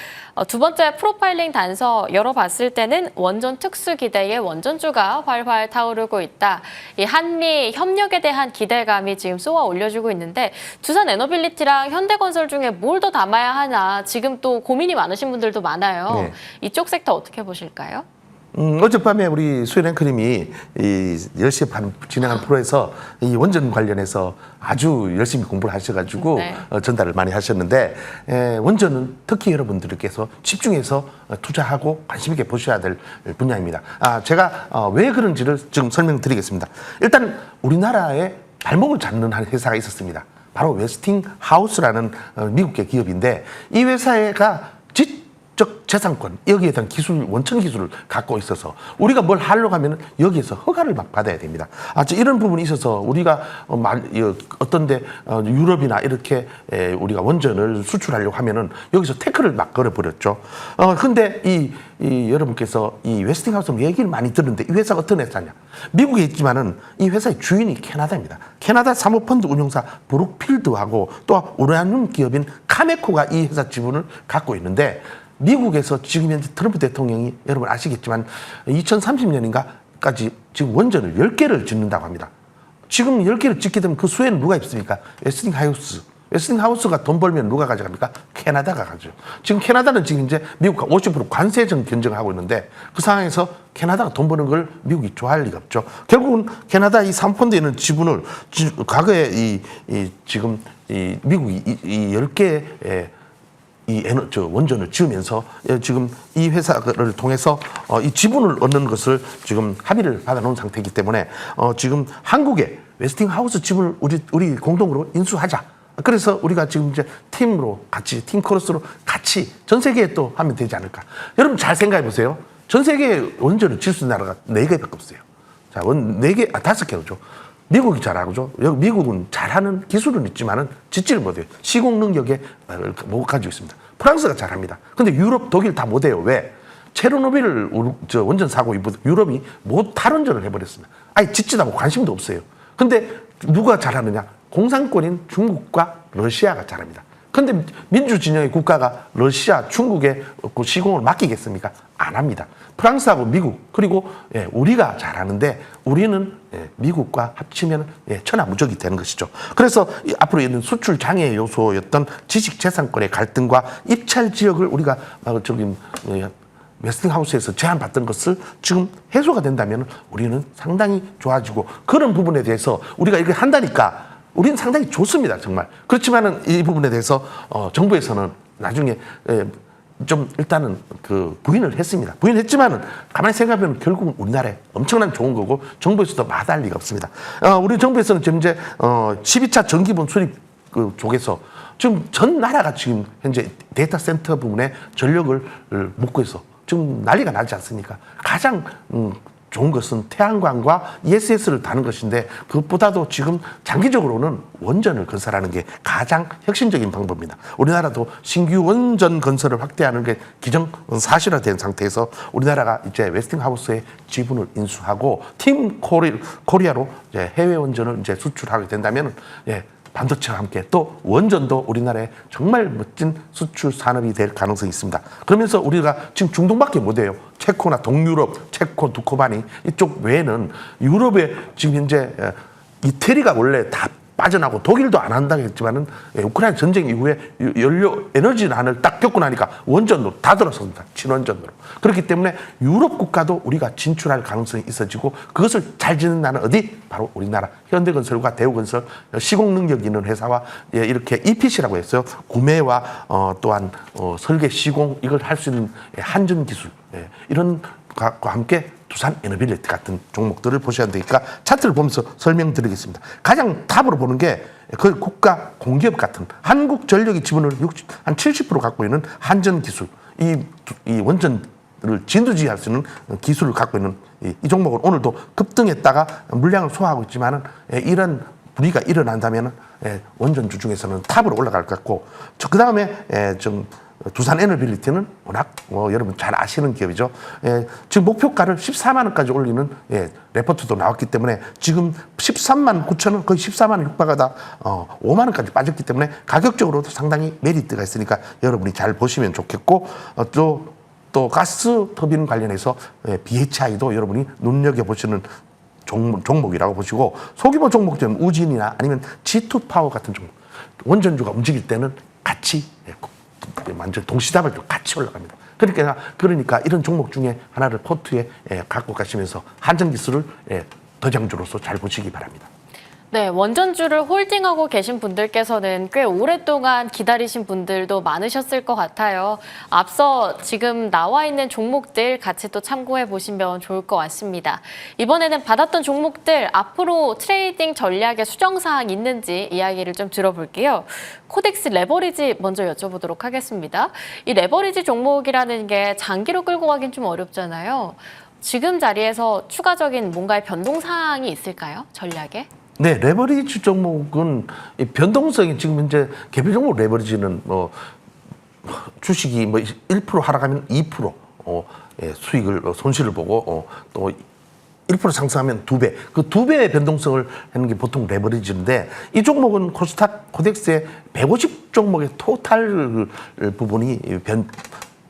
두 번째 프로파일링 단서 열어봤을 때는 원전 특수 기대의 원전주가 활활 타오르고 있다. 이 한미 협력에 대한 기대감이 지금 쏘아 올려주고 있는데 두산 에너빌리티랑 현대건설 중에 뭘 더 담아야 하나 지금 또 고민이 많으신 분들도 많아요. 네. 이쪽 섹터 어떻게 보실까요? 어젯밤에 우리 수현 앵커님이 이 10시에 진행한 프로에서 이 원전 관련해서 아주 열심히 공부를 하셔가지고 네. 전달을 많이 하셨는데 원전은 특히 여러분들께서 집중해서 투자하고 관심 있게 보셔야 될 분야입니다. 제가 왜 그런지를 지금 설명드리겠습니다. 일단 우리나라에 발목을 잡는 한 회사가 있었습니다. 바로 웨스팅하우스라는 미국계 기업인데 이 회사가 지적 재산권 여기에 대한 기술 원천 기술을 갖고 있어서 우리가 뭘 하려고 하면 여기에서 허가를 막 받아야 됩니다. 이런 부분이 있어서 우리가 어떤데 유럽이나 이렇게 우리가 원전을 수출하려고 하면은 여기서 태클을 막 걸어버렸죠. 근데 이 여러분께서 이 웨스팅하우스 얘기를 많이 듣는데 이 회사가 어떤 회사냐? 미국에 있지만은 이 회사의 주인이 캐나다입니다. 캐나다 사모펀드 운용사 브룩필드하고 또 우라늄 기업인 카메코가 이 회사 지분을 갖고 있는데 미국에서 지금 현재 트럼프 대통령이 여러분 아시겠지만 2030년인가까지 지금 원전을 10개를 짓는다고 합니다. 지금 10개를 짓게 되면 그 수혜는 누가 입습니까? 웨스팅하우스. 웨스팅하우스가 돈 벌면 누가 가져갑니까? 캐나다가 가죠. 지금 캐나다는 지금 이제 미국과 50% 관세전 견적을 하고 있는데 그 상황에서 캐나다가 돈 버는 걸 미국이 좋아할 리가 없죠. 결국은 캐나다 이 사모펀드에 있는 지분을 과거에 지금 미국이 이 10개의 원전을 지으면서 지금 이 회사를 통해서 이 지분을 얻는 것을 지금 합의를 받아놓은 상태이기 때문에 지금 한국에 웨스팅하우스 지분을 우리 공동으로 인수하자. 그래서 우리가 지금 이제 팀으로 같이 팀 코러스로 같이 전 세계에 또 하면 되지 않을까. 여러분 잘 생각해 보세요. 전 세계에 원전을 지을 수 있는 나라가 4개밖에 없어요. 자, 5개죠. 미국이 잘하고죠. 여기 미국은 잘하는 기술은 있지만은 짓지를 못해요. 시공 능력에 못 가지고 있습니다. 프랑스가 잘합니다. 근데 유럽, 독일 다 못해요. 왜? 체르노빌 원전 사고 이후 유럽이 탈원전을 해버렸습니다. 아예 짓지도 않고 관심도 없어요. 근데 누가 잘하느냐? 공산권인 중국과 러시아가 잘합니다. 근데 민주 진영의 국가가 러시아, 중국에 그 시공을 맡기겠습니까? 안 합니다. 프랑스하고 미국 그리고 우리가 잘하는데 우리는 미국과 합치면 천하무적이 되는 것이죠. 그래서 앞으로 있는 수출 장애 요소였던 지식재산권의 갈등과 입찰 지역을 우리가 웨스팅하우스에서 제안받던 것을 지금 해소가 된다면 우리는 상당히 좋아지고 그런 부분에 대해서 우리가 이렇게 한다니까 우리는 상당히 좋습니다, 정말. 그렇지만은 이 부분에 대해서 정부에서는 나중에 좀 일단은 부인을 했습니다. 부인했지만은 가만히 생각하면 결국은 우리나라에 엄청난 좋은 거고 정부에서도 마다할 리가 없습니다. 우리 정부에서는 지금 이제 12차 전기본 수립 쪽에서 지금 전 나라가 지금 현재 데이터 센터 부분에 전력을 못 구해서 지금 난리가 나지 않습니까? 가장 좋은 것은 태양광과 ESS를 다는 것인데 그것보다도 지금 장기적으로는 원전을 건설하는 게 가장 혁신적인 방법입니다. 우리나라도 신규 원전 건설을 확대하는 게 기정사실화된 상태에서 우리나라가 이제 웨스팅하우스의 지분을 인수하고 팀 코리아로 이제 해외 원전을 이제 수출하게 된다면 반도체와 함께 또 원전도 우리나라에 정말 멋진 수출 산업이 될 가능성이 있습니다. 그러면서 우리가 지금 중동밖에 못해요. 체코나 동유럽, 체코, 두코바니 이쪽 외에는 유럽에 지금 현재 이태리가 원래 다 빠져나고 독일도 안 한다고 했지만은 우크라이나 전쟁 이후에 연료 에너지난을 딱 겪고 나니까 원전으로 다 들어섭니다. 친원전으로. 그렇기 때문에 유럽 국가도 우리가 진출할 가능성이 있어지고 그것을 잘 짓는 나라는 어디? 바로 우리나라 현대건설과 대우건설 시공 능력 있는 회사와 이렇게 EPC라고 했어요. 구매와 또한 설계 시공 이걸 할 수 있는 한전 기술 이런 것과 함께 두산 에너빌리티 같은 종목들을 보셔야 되니까 차트를 보면서 설명드리겠습니다. 가장 탑으로 보는 게 그 국가 공기업 같은 한국전력의 지분을 한 70% 갖고 있는 한전 기술, 이 원전을 진두지휘할 수 있는 기술을 갖고 있는 이 종목은 오늘도 급등했다가 물량을 소화하고 있지만은 이런 분위기가 일어난다면은 원전주 중에서는 탑으로 올라갈 것 같고, 그 다음에 좀 두산 에너빌리티는 워낙 여러분 잘 아시는 기업이죠. 지금 목표가를 14만 원까지 올리는 레포트도 나왔기 때문에 지금 13만 9천 원, 거의 14만 원 육박하다 5만 원까지 빠졌기 때문에 가격적으로도 상당히 메리트가 있으니까 여러분이 잘 보시면 좋겠고, 또 가스 터빈 관련해서 BHI도 여러분이 눈여겨보시는 종목이라고 보시고, 소규모 종목들은 우진이나 아니면 G2 파워 같은 종목, 원전주가 움직일 때는 같이 완전 동시다발적으로 같이 올라갑니다. 그러니까 이런 종목 중에 하나를 포트에 갖고 가시면서 한정 기술을 더장주로서 잘 보시기 바랍니다. 네, 원전주를 홀딩하고 계신 분들께서는 꽤 오랫동안 기다리신 분들도 많으셨을 것 같아요. 앞서 지금 나와 있는 종목들 같이 또 참고해 보시면 좋을 것 같습니다. 이번에는 받았던 종목들 앞으로 트레이딩 전략에 수정사항 있는지 이야기를 좀 들어볼게요. 코덱스 레버리지 먼저 여쭤보도록 하겠습니다. 이 레버리지 종목이라는 게 장기로 끌고 가긴 좀 어렵잖아요. 지금 자리에서 추가적인 뭔가의 변동사항이 있을까요? 전략에? 네, 레버리지 종목은 이 변동성이 지금 현재 개별 종목 레버리지는 뭐 주식이 뭐 1% 하락하면 2% 수익을 손실을 보고 또 1% 상승하면 2배, 그 2배의 변동성을 하는 게 보통 레버리지인데 이 종목은 코스닥 코덱스의 150 종목의 토탈 부분이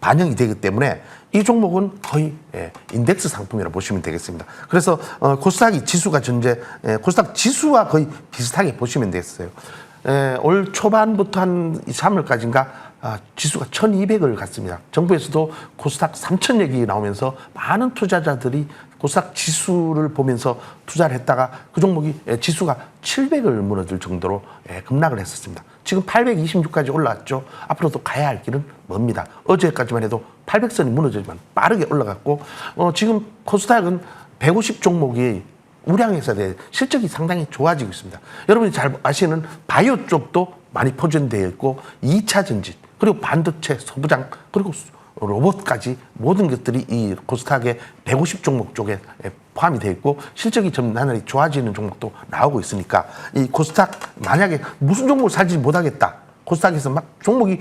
반영이 되기 때문에 이 종목은 거의 인덱스 상품이라고 보시면 되겠습니다. 그래서 코스닥이 지수가 코스닥 지수와 거의 비슷하게 보시면 되겠어요. 올 초반부터 한 3월까지인가 지수가 1200을 갔습니다. 정부에서도 코스닥 3000여기 나오면서 많은 투자자들이 코스닥 지수를 보면서 투자를 했다가 그 종목이 지수가 700을 무너질 정도로 급락을 했었습니다. 지금 826까지 올라왔죠. 앞으로도 가야 할 길은 멉니다. 어제까지만 해도 800선이 무너지지만 빠르게 올라갔고 지금 코스닥은 150 종목이 우량회사에 대해 실적이 상당히 좋아지고 있습니다. 여러분이 잘 아시는 바이오 쪽도 많이 포진되어 있고 2차 전지 그리고 반도체, 소부장 그리고 로봇까지 모든 것들이 이 코스닥의 150 종목 쪽에 포함이 되어 있고 실적이 좀 나날이 좋아지는 종목도 나오고 있으니까 이 코스닥 만약에 무슨 종목을 살지 못하겠다. 코스닥에서 막 종목이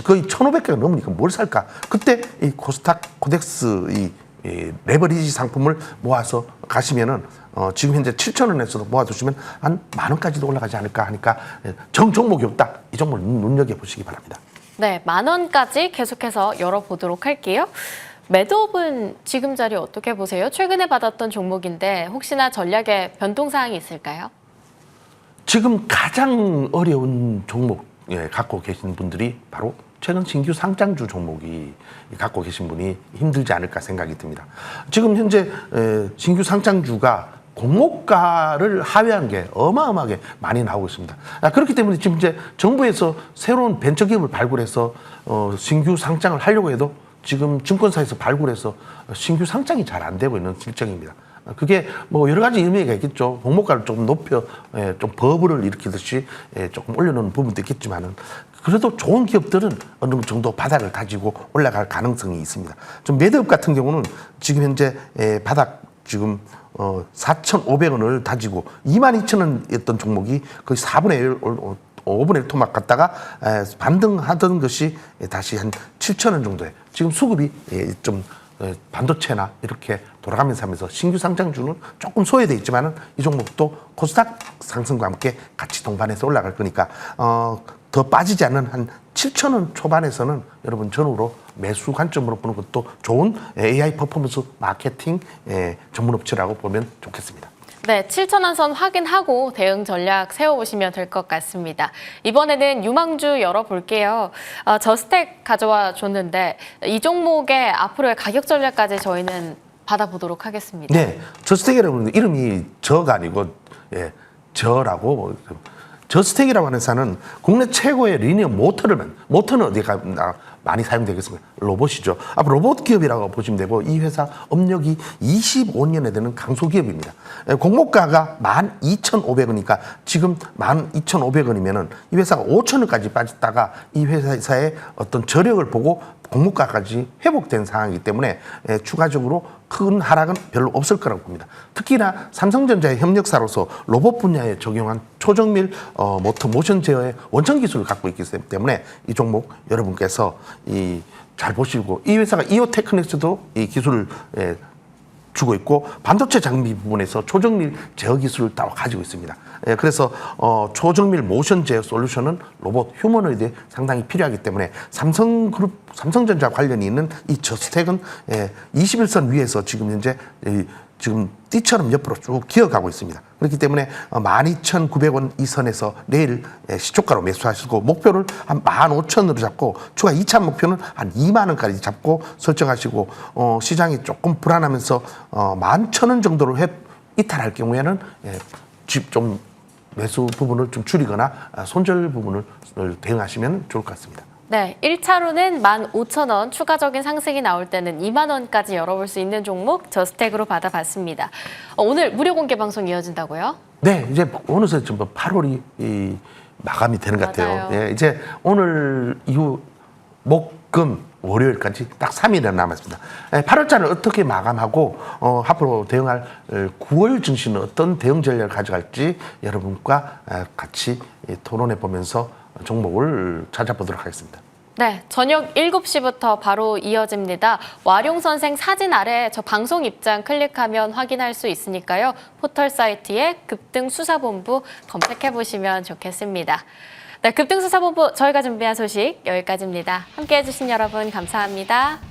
거의 1,500개가 넘으니까 뭘 살까? 그때 이 코스닥 코덱스 이 레버리지 상품을 모아서 가시면은 지금 현재 7,000원에서도 모아두시면 한 10,000원까지도 올라가지 않을까 하니까 정 종목이 없다. 이 종목을 눈여겨보시기 바랍니다. 네, 10,000원까지 계속해서 열어보도록 할게요. 매도업은 지금 자리 어떻게 보세요? 최근에 받았던 종목인데 혹시나 전략에 변동사항이 있을까요? 지금 가장 어려운 종목 갖고 계신 분들이 바로 최근 신규 상장주 종목이 갖고 계신 분이 힘들지 않을까 생각이 듭니다. 지금 현재 신규 상장주가 공모가를 하회한 게 어마어마하게 많이 나오고 있습니다. 그렇기 때문에 지금 이제 정부에서 새로운 벤처기업을 발굴해서 신규 상장을 하려고 해도 지금 증권사에서 발굴해서 신규 상장이 잘 안 되고 있는 실정입니다. 그게 뭐 여러 가지 의미가 있겠죠. 공모가를 조금 높여 좀 버블을 일으키듯이 조금 올려놓는 부분도 있겠지만은 그래도 좋은 기업들은 어느 정도 바닥을 다지고 올라갈 가능성이 있습니다. 좀 매듭 같은 경우는 지금 현재 바닥 지금 4,500원을 다지고 22,000원이었던 종목이 거의 4분의 1, 5분의 1 토막 갔다가 반등하던 것이 다시 한 7,000원 정도에 지금 수급이 좀 반도체나 이렇게 돌아가면서 하면서 신규 상장주는 조금 소외되어 있지만은 이 종목도 코스닥 상승과 함께 같이 동반해서 올라갈 거니까 더 빠지지 않는 한 7,000원 초반에서는 여러분 전후로 매수 관점으로 보는 것도 좋은 AI 퍼포먼스 마케팅 전문 업체라고 보면 좋겠습니다. 네, 7,000원 선 확인하고 대응 전략 세워보시면 될 것 같습니다. 이번에는 유망주 열어볼게요. 저스택 가져와 줬는데 이 종목의 앞으로의 가격 전략까지 저희는 받아보도록 하겠습니다. 네, 저스택이라고 하는 이름이 저가 아니고 저라고 저스택이라고 하는 회사는 국내 최고의 리니어 모터는 어디가 많이 사용되겠습니까? 로봇이죠. 앞으로 로봇 기업이라고 보시면 되고 이 회사 업력이 25년에 되는 강소기업입니다. 공모가가 12,500원이니까 지금 12,500원이면은 이 회사가 5,000원까지 빠졌다가 이 회사의 어떤 저력을 보고 공모가까지 회복된 상황이기 때문에 추가적으로 큰 하락은 별로 없을 거라고 봅니다. 특히나 삼성전자의 협력사로서 로봇 분야에 적용한 초정밀 모터 모션 제어의 원천 기술을 갖고 있기 때문에 이 종목 여러분께서 잘 보시고 이 회사가 이오테크닉스도 이 기술을 주고 있고 반도체 장비 부분에서 초정밀 제어 기술을 다 가지고 있습니다. 그래서 초정밀 모션 제어 솔루션은 로봇 휴머노이드에 상당히 필요하기 때문에 삼성전자 관련이 있는 이 저스택은 21선 위에서 지금 현재 지금 띠처럼 옆으로 쭉 기어가고 있습니다. 그렇기 때문에 12,900원 이 선에서 내일 시초가로 매수하시고 목표를 한 15,000원으로 잡고 추가 2차 목표는 한 2만 원까지 잡고 설정하시고 시장이 조금 불안하면서 11,000원 정도로 이탈할 경우에는 좀 매수 부분을 좀 줄이거나 손절 부분을 대응하시면 좋을 것 같습니다. 네, 1차로는 15,000원, 추가적인 상승이 나올 때는 2만 원까지 열어볼 수 있는 종목 저스택으로 받아봤습니다. 오늘 무료 공개 방송 이어진다고요? 네, 이제 어느새 좀 8월이 마감이 되는 것 같아요. 맞아요. 예, 이제 오늘 이후 목금 월요일까지 딱 3일 남았습니다. 8월달을 어떻게 마감하고 앞으로 대응할 9월 증시는 어떤 대응 전략을 가져갈지 여러분과 같이 토론해 보면서 종목을 찾아보도록 하겠습니다. 네, 저녁 7시부터 바로 이어집니다. 와룡 선생 사진 아래 저 방송 입장 클릭하면 확인할 수 있으니까요. 포털 사이트에 급등수사본부 검색해 보시면 좋겠습니다. 네, 급등수사본부 저희가 준비한 소식 여기까지입니다. 함께해 주신 여러분 감사합니다.